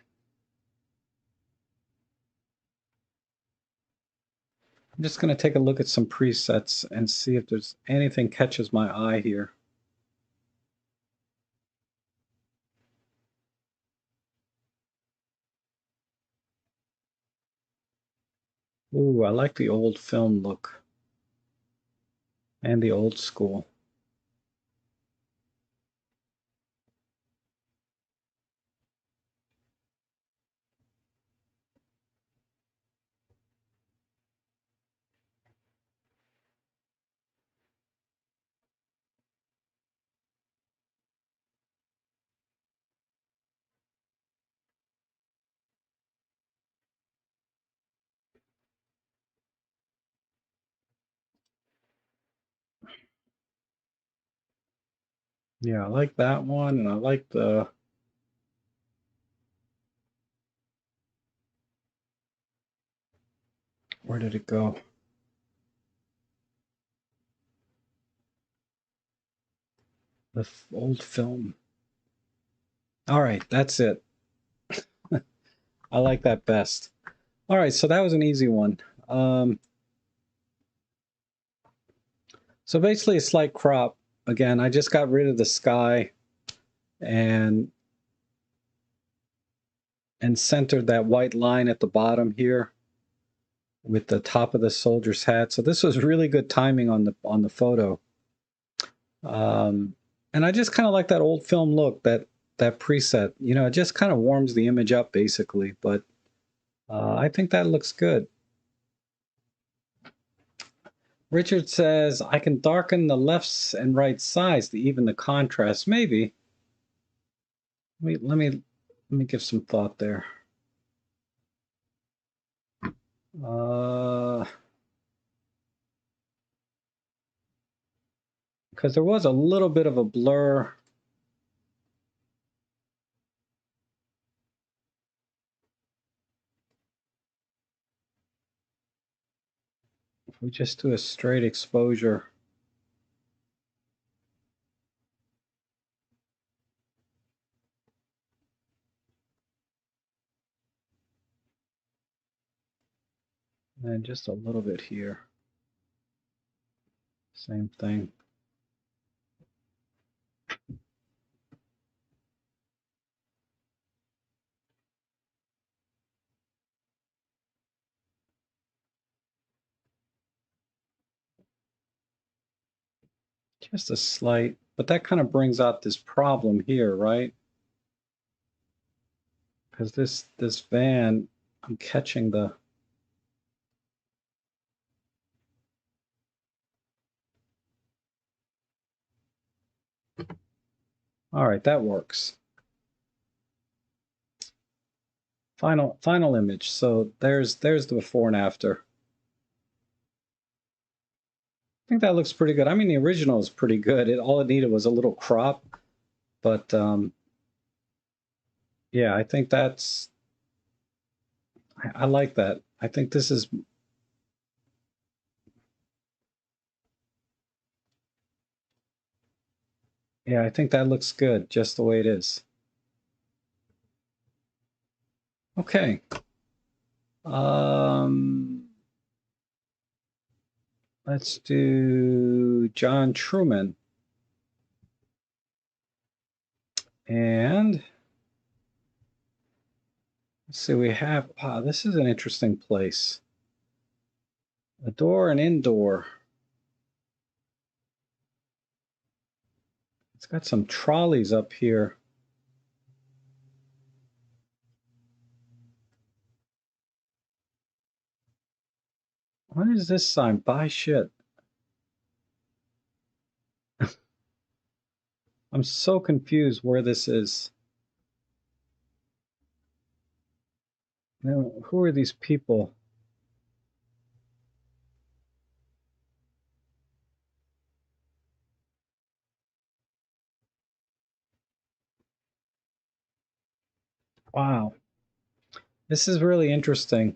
just going to take a look at some presets and see if there's anything catches my eye here. Ooh, I like the old film look and the old school. Yeah, I like that one, and I like the... Where did it go? The old film. All right, that's it. I like that best. All right, so that was an easy one. So basically a slight crop. Again, I just got rid of the sky and centered that white line at the bottom here with the top of the soldier's hat. So this was really good timing on the photo. And I just kind of like that old film look, that preset. You know, it just kind of warms the image up basically, but I think that looks good. Richard says, I can darken the lefts and right sides to even the contrast. Maybe. Let me give some thought there. Because there was a little bit of a blur. If we just do a straight exposure. And just a little bit here. Same thing. Just a slight, but that kind of brings out this problem here, right? Because this van, I'm catching the... All right, that works. Final image. So there's the before and after. I think that looks pretty good. I mean, the original is pretty good. All it needed was a little crop, but yeah, I think that's... I like that. I think this is... Yeah, I think that looks good, just the way it is. Okay. Let's do John Truman. And let's see, we have... Wow, this is an interesting place. A door and indoor. It's got some trolleys up here. What is this sign? Buy shit. I'm so confused where this is. Now, who are these people? Wow. This is really interesting.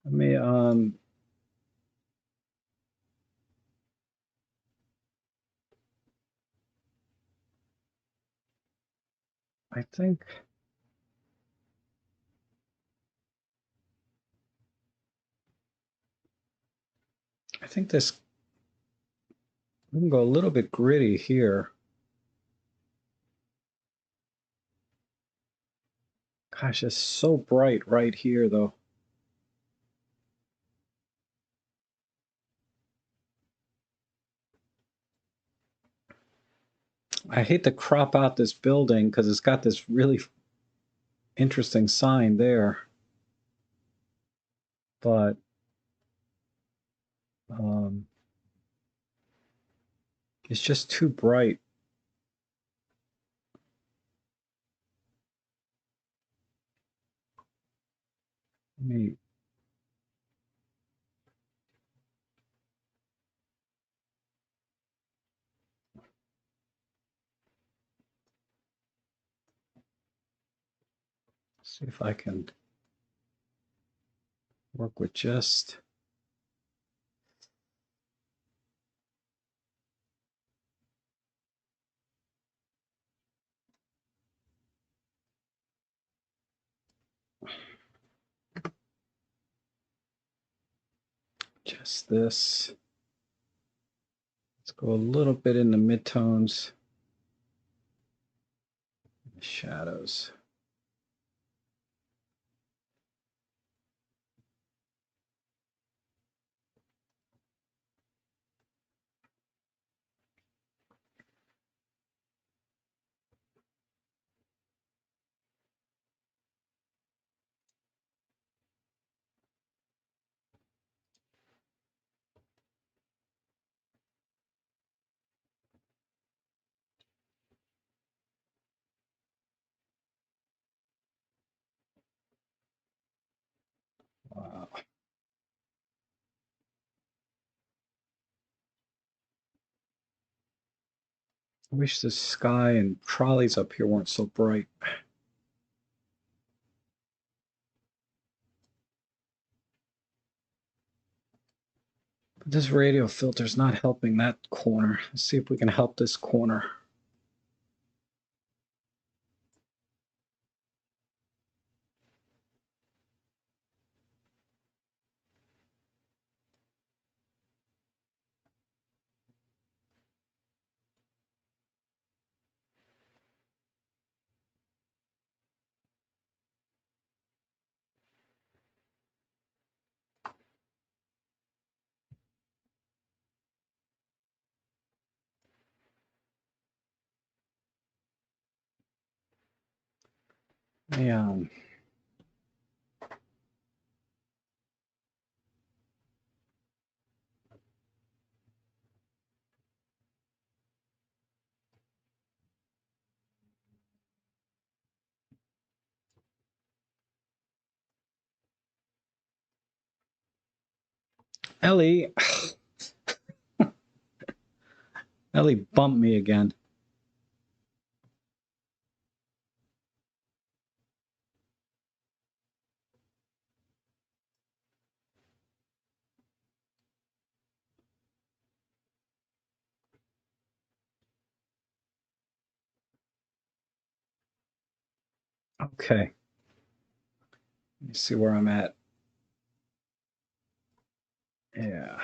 Let me I think this, we can go a little bit gritty here. Gosh, it's so bright right here though. I hate to crop out this building because it's got this really interesting sign there. But it's just too bright. Let me see if I can work with just... Just this. Let's go a little bit in the midtones, shadows. Wow. I wish the sky and trolleys up here weren't so bright. But this radio filter's not helping that corner. Let's see if we can help this corner. Yeah. Ellie. Ellie bumped me again. Okay. Let me see where I'm at. Yeah.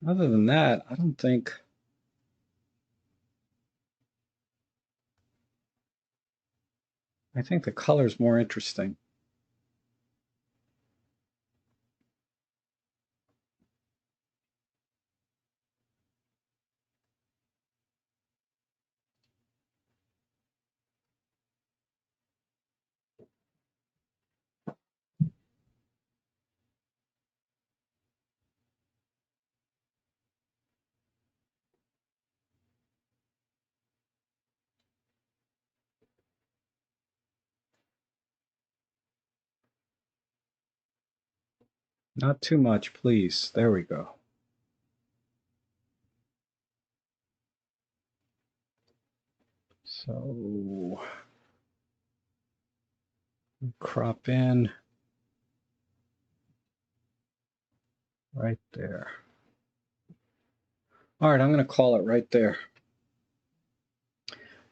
Other than that, I don't think. I think the color's more interesting. Not too much, please. There we go. So crop in right there. All right, I'm going to call it right there.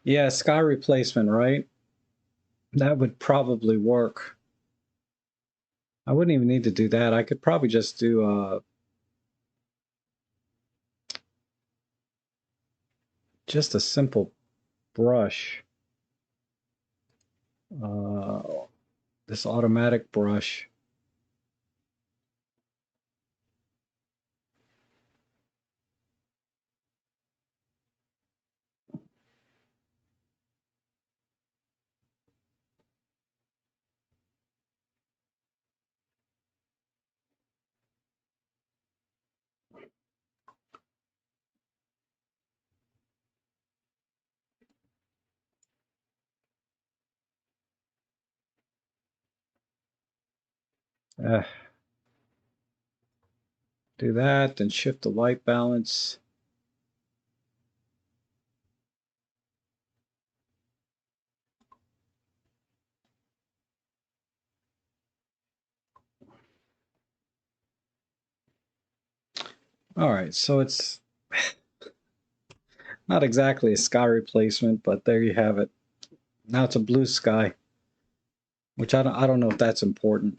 Yeah, sky replacement, right? That would probably work. I wouldn't even need to do that. I could probably just do just a simple brush. This automatic brush. Uh, do that, then shift the white balance. All right, so it's not exactly a sky replacement, but there you have it. Now it's a blue sky. which I don't know if that's important.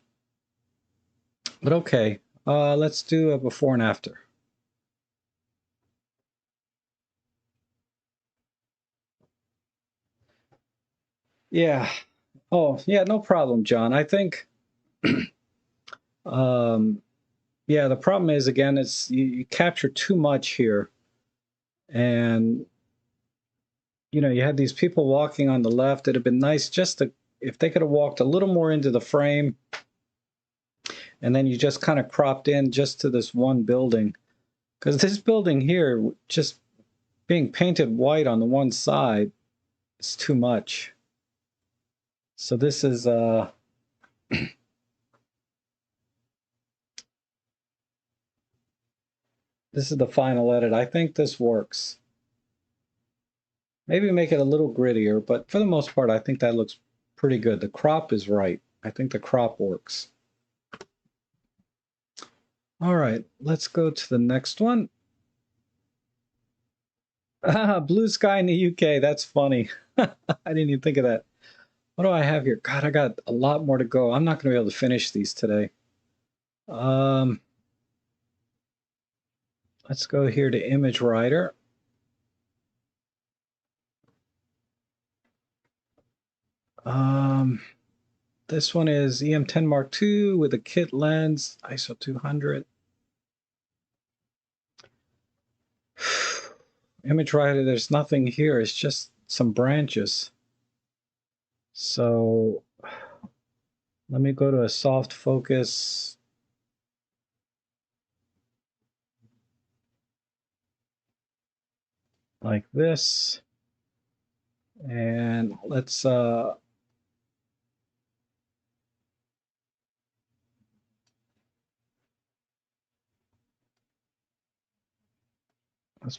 But okay, let's do a before and after. Yeah. Oh, yeah, no problem, John. I think, um, yeah, the problem is, again, it's you capture too much here. And, you know, you had these people walking on the left. It'd have been nice just to, if they could have walked a little more into the frame, and then you just kind of cropped in just to this one building. Because this building here, just being painted white on the one side is too much. So this is the final edit. I think this works. Maybe make it a little grittier, but for the most part, I think that looks pretty good. The crop is right. I think the crop works. All right, let's go to the next one. Ah, blue sky in the UK. That's funny. I didn't even think of that. What do I have here? God, I got a lot more to go. I'm not going to be able to finish these today. Um, let's go here to Image Writer. This one is EM10 Mark II with a kit lens, ISO 200. Image Writer, there's nothing here. It's just some branches. So let me go to a soft focus. Like this. And let's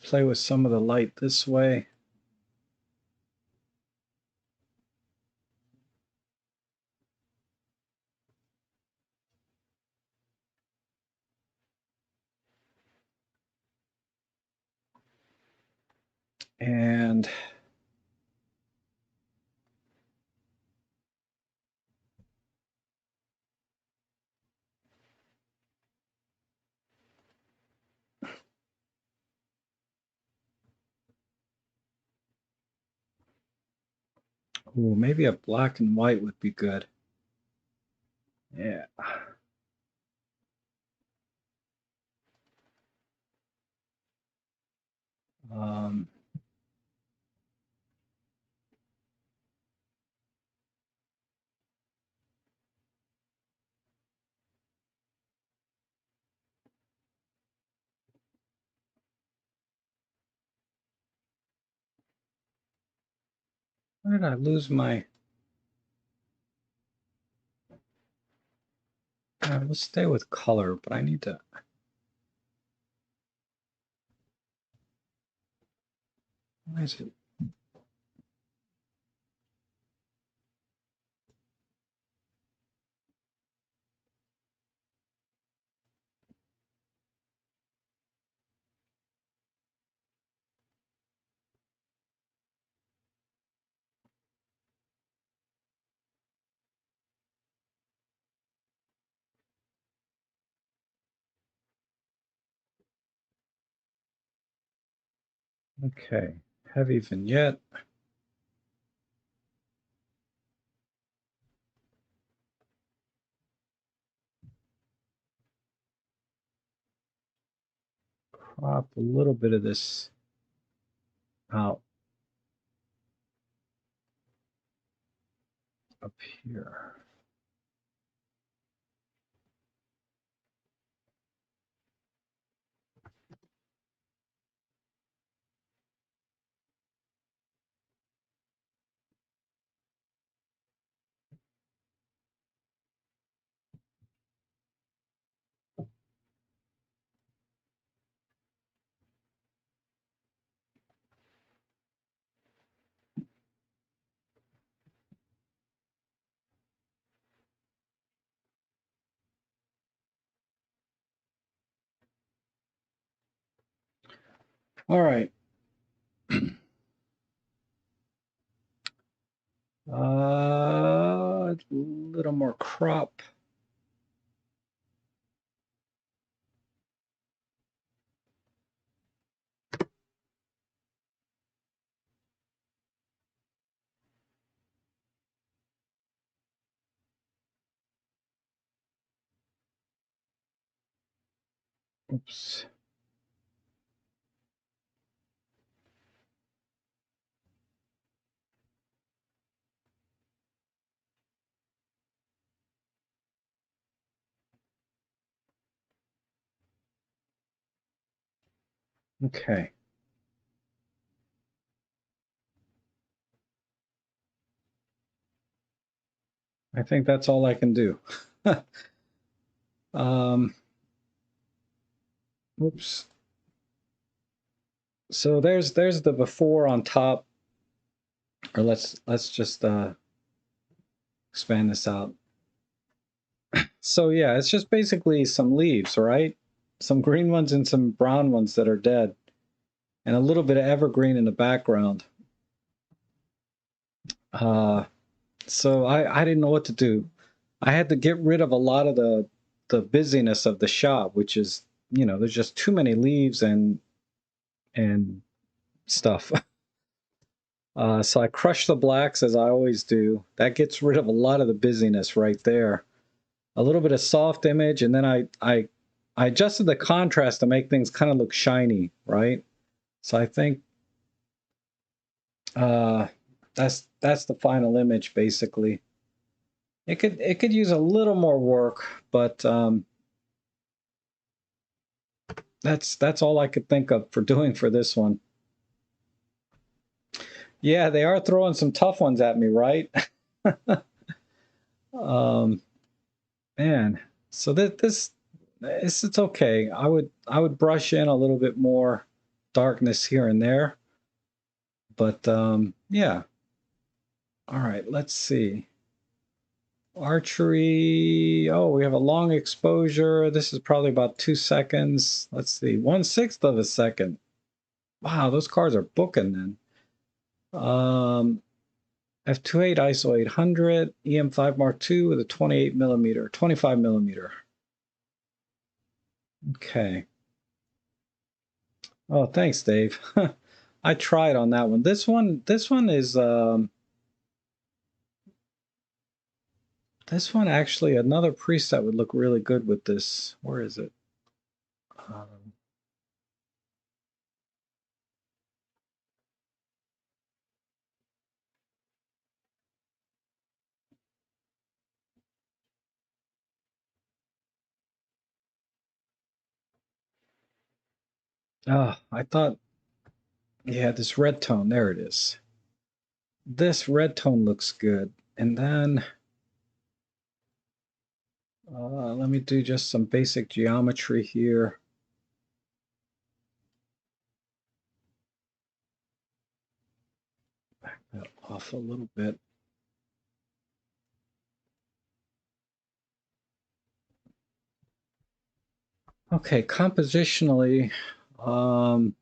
play with some of the light this way. And ooh, maybe a black and white would be good. Yeah. Um, where did I lose my... let's stay with color, but I need to... Why is it? Okay, heavy vignette. Crop a little bit of this out up here. All right. A little more crop. Oops. Okay. I think that's all I can do. um, Oops. So there's the before on top, or let's just expand this out. So yeah, it's just basically some leaves, right? Some green ones and some brown ones that are dead, and a little bit of evergreen in the background. So I didn't know what to do. I had to get rid of a lot of the busyness of the shop, which is, you know, there's just too many leaves and stuff. So I crushed the blacks as I always do. That gets rid of a lot of the busyness right there. A little bit of soft image, and then I adjusted the contrast to make things kind of look shiny, right? So I think uh, that's the final image basically. It could use a little more work, but that's all I could think of for doing for this one. Yeah, they are throwing some tough ones at me, right? um, Man, so this it's okay. I would brush in a little bit more darkness here and there, but yeah. All right, let's see. Archery. Oh, we have a long exposure. This is probably about 2 seconds. Let's see, 1/6 of a second. Wow, those cars are booking then. F28 ISO 800, EM5 Mark II with a 28 millimeter, 25 millimeter. Okay. Oh, thanks, Dave. I tried on that one. This one is this one actually another preset would look really good with this. Where is it? Um, I thought, yeah, this red tone. There it is. This red tone looks good. And then let me do just some basic geometry here. Back that off a little bit. Okay, compositionally, um,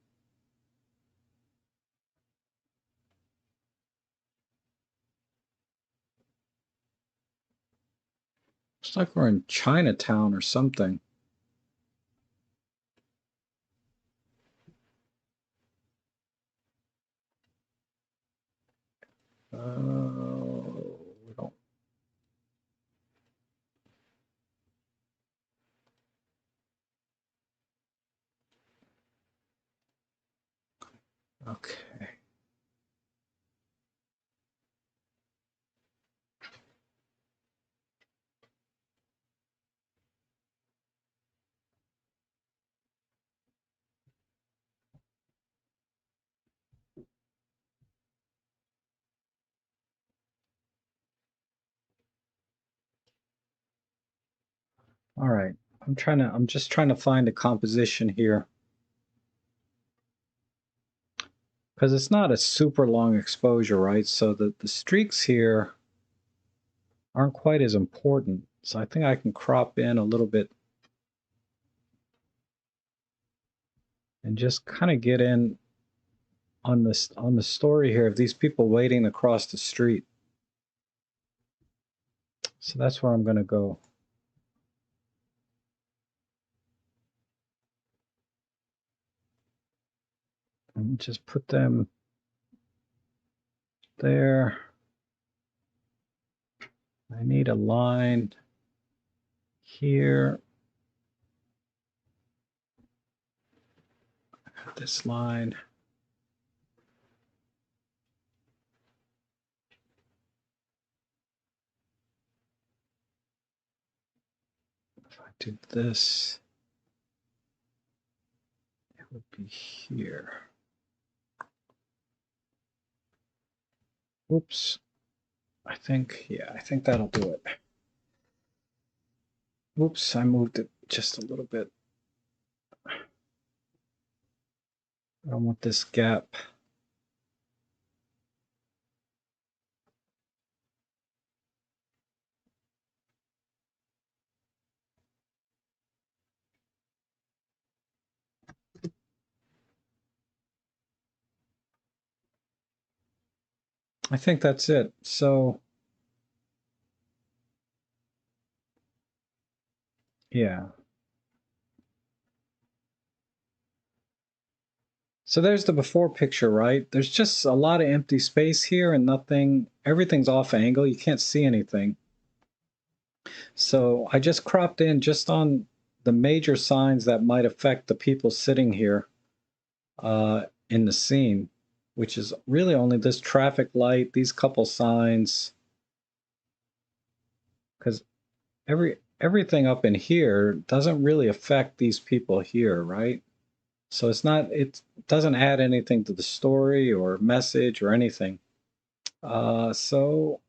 it's like we're in Chinatown or something. We don't. Okay. All right. I'm just trying to find a composition here because it's not a super long exposure, right? So the streaks here aren't quite as important. So I think I can crop in a little bit and just kind of get in on the story here of these people waiting across the street. So that's where I'm going to go. And just put them there. I need a line here. This line. If I do this, it would be here. Oops. I think that'll do it. Oops, I moved it just a little bit. I don't want this gap. I think that's it. So, yeah. So there's the before picture, right? There's just a lot of empty space here and nothing, everything's off angle. You can't see anything. So I just cropped in just on the major signs that might affect the people sitting here in the scene, which is really only this traffic light, these couple signs, because everything up in here doesn't really affect these people here, right? So it doesn't add anything to the story or message or anything. So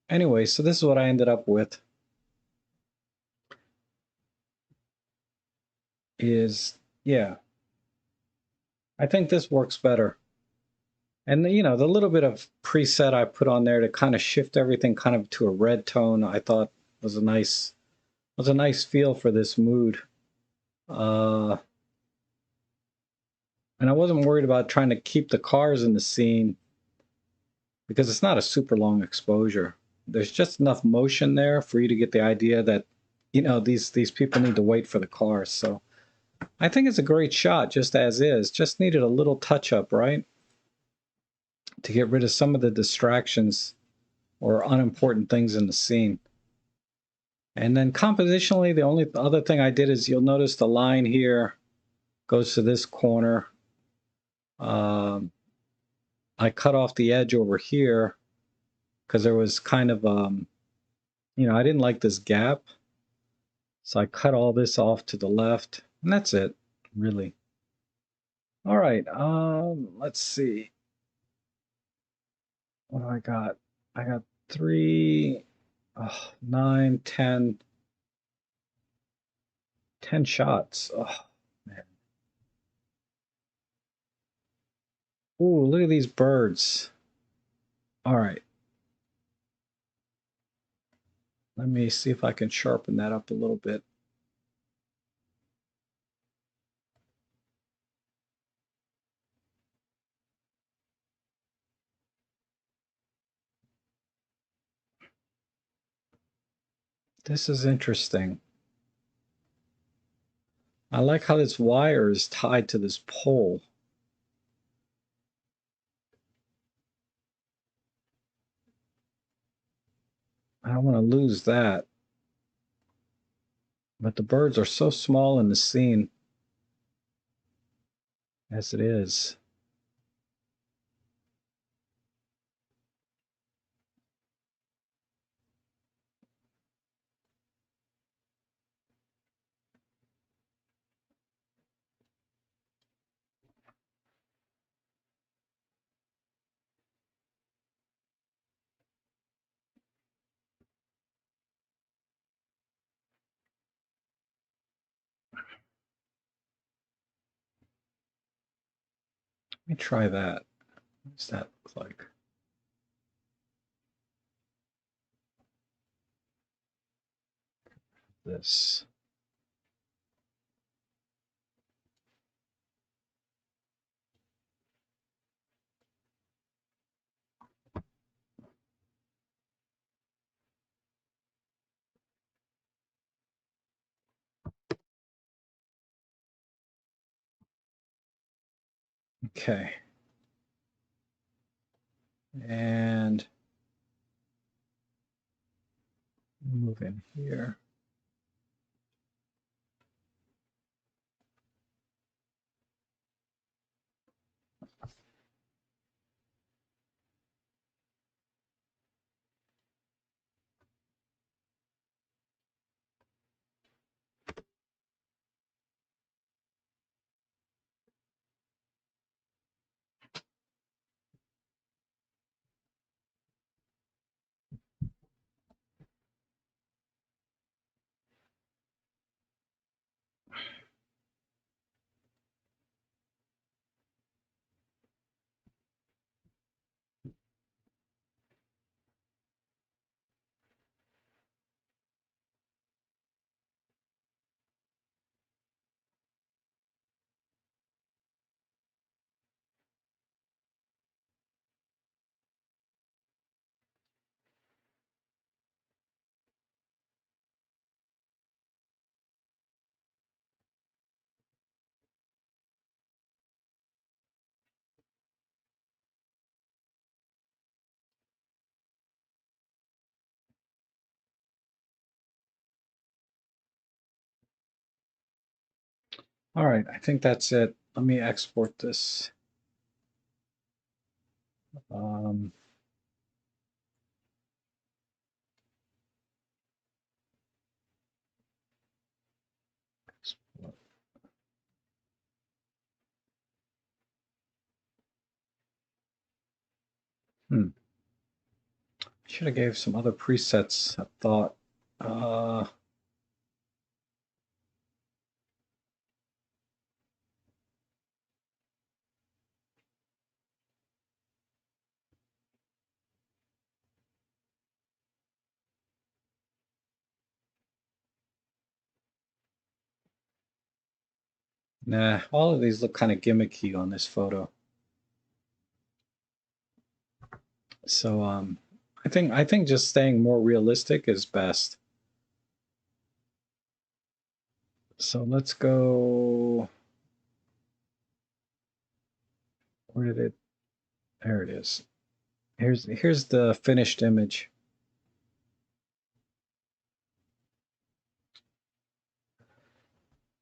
anyway, so this is what I ended up with. Yeah, I think this works better. And the little bit of preset I put on there to kind of shift everything kind of to a red tone, I thought was a nice feel for this mood. And I wasn't worried about trying to keep the cars in the scene because it's not a super long exposure. There's just enough motion there for you to get the idea that, these people need to wait for the cars. So I think it's a great shot just as is. Just needed a little touch up, right? To get rid of some of the distractions or unimportant things in the scene. And then compositionally, the only other thing I did is you'll notice the line here goes to this corner. I cut off the edge over here because there was kind of, I didn't like this gap. So I cut all this off to the left, and that's it, really. All right, let's see. What do I got? I got 3, 9, 10 shots. Oh, man. Ooh, look at these birds. All right. Let me see if I can sharpen that up a little bit. This is interesting. I like how this wire is tied to this pole. I don't want to lose that. But the birds are so small in the scene as it is. Let me try that. What does that look like? This. Okay. And move in here. All right, I think that's it. Let me export this. Um, should have gave some other presets a thought. Uh, nah, all of these look kind of gimmicky on this photo. So I think just staying more realistic is best. So let's go. Where did it? There it is. Here's the finished image.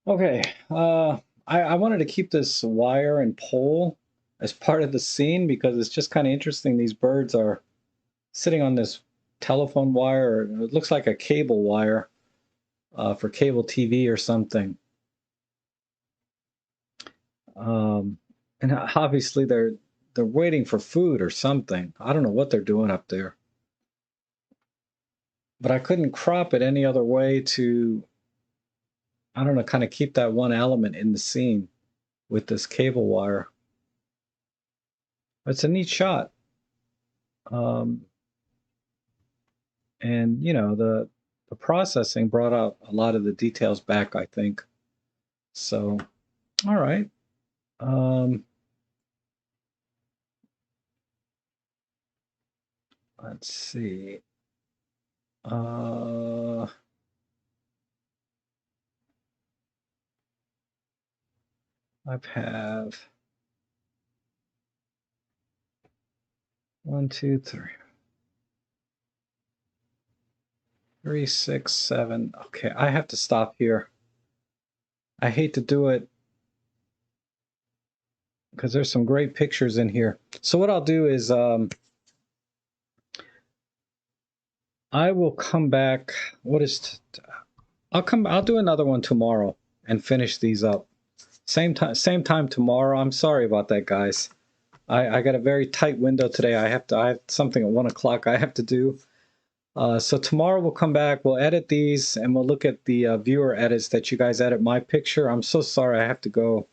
Okay, I wanted to keep this wire and pole as part of the scene because it's just kind of interesting. These birds are sitting on this telephone wire. It looks like a cable wire for cable TV or something. Um, and obviously they're waiting for food or something. I don't know what they're doing up there. But I couldn't crop it any other way to, I don't know, kind of keep that one element in the scene with this cable wire. It's a neat shot. Um, and you know, the processing brought out a lot of the details back, I think. So, all right. Um, let's see. Uh, I have 1, 2, 3, 3, 6, 7. Okay, I have to stop here. I hate to do it because there's some great pictures in here. So what I'll do is I will come back. I'll do another one tomorrow and finish these up. Same time tomorrow. I'm sorry about that, guys. I got a very tight window today. I have something at 1 o'clock I have to do. So tomorrow we'll come back, we'll edit these, and we'll look at the viewer edits that you guys edit my picture. I'm so sorry I have to go.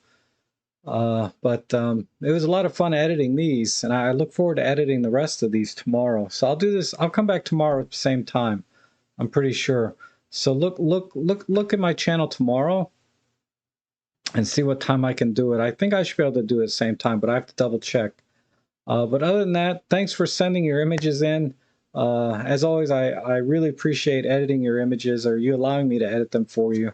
But it was a lot of fun editing these, and I look forward to editing the rest of these tomorrow. So I'll do this. I'll come back tomorrow at the same time. I'm pretty sure. So look at my channel tomorrow and see what time I can do it. I think I should be able to do it at the same time, but I have to double check. But other than that, thanks for sending your images in. As always, I really appreciate editing your images or you allowing me to edit them for you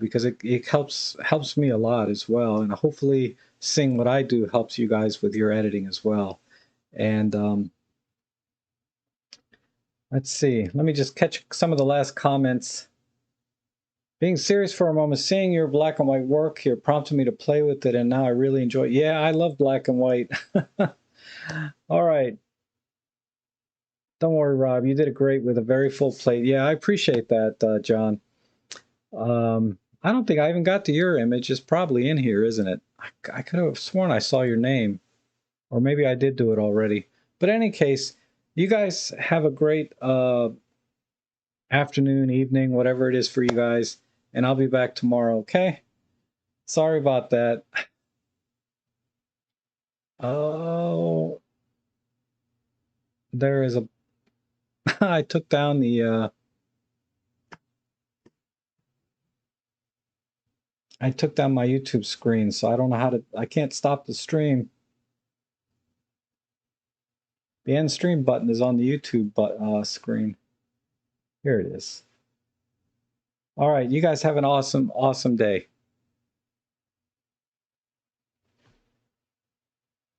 because it helps me a lot as well. And hopefully seeing what I do helps you guys with your editing as well. And let's see. Let me just catch some of the last comments. Being serious for a moment, seeing your black and white work here prompted me to play with it, and now I really enjoy it. Yeah, I love black and white. All right. Don't worry, Rob. You did it great with a very full plate. Yeah, I appreciate that, John. I don't think I even got to your image. It's probably in here, isn't it? I could have sworn I saw your name. Or maybe I did do it already. But in any case, you guys have a great afternoon, evening, whatever it is for you guys. And I'll be back tomorrow, okay? Sorry about that. Oh, there is a... I took down the... I took down my YouTube screen, so I don't know how to... I can't stop the stream. The end stream button is on the YouTube screen. Here it is. All right, you guys have an awesome, awesome day.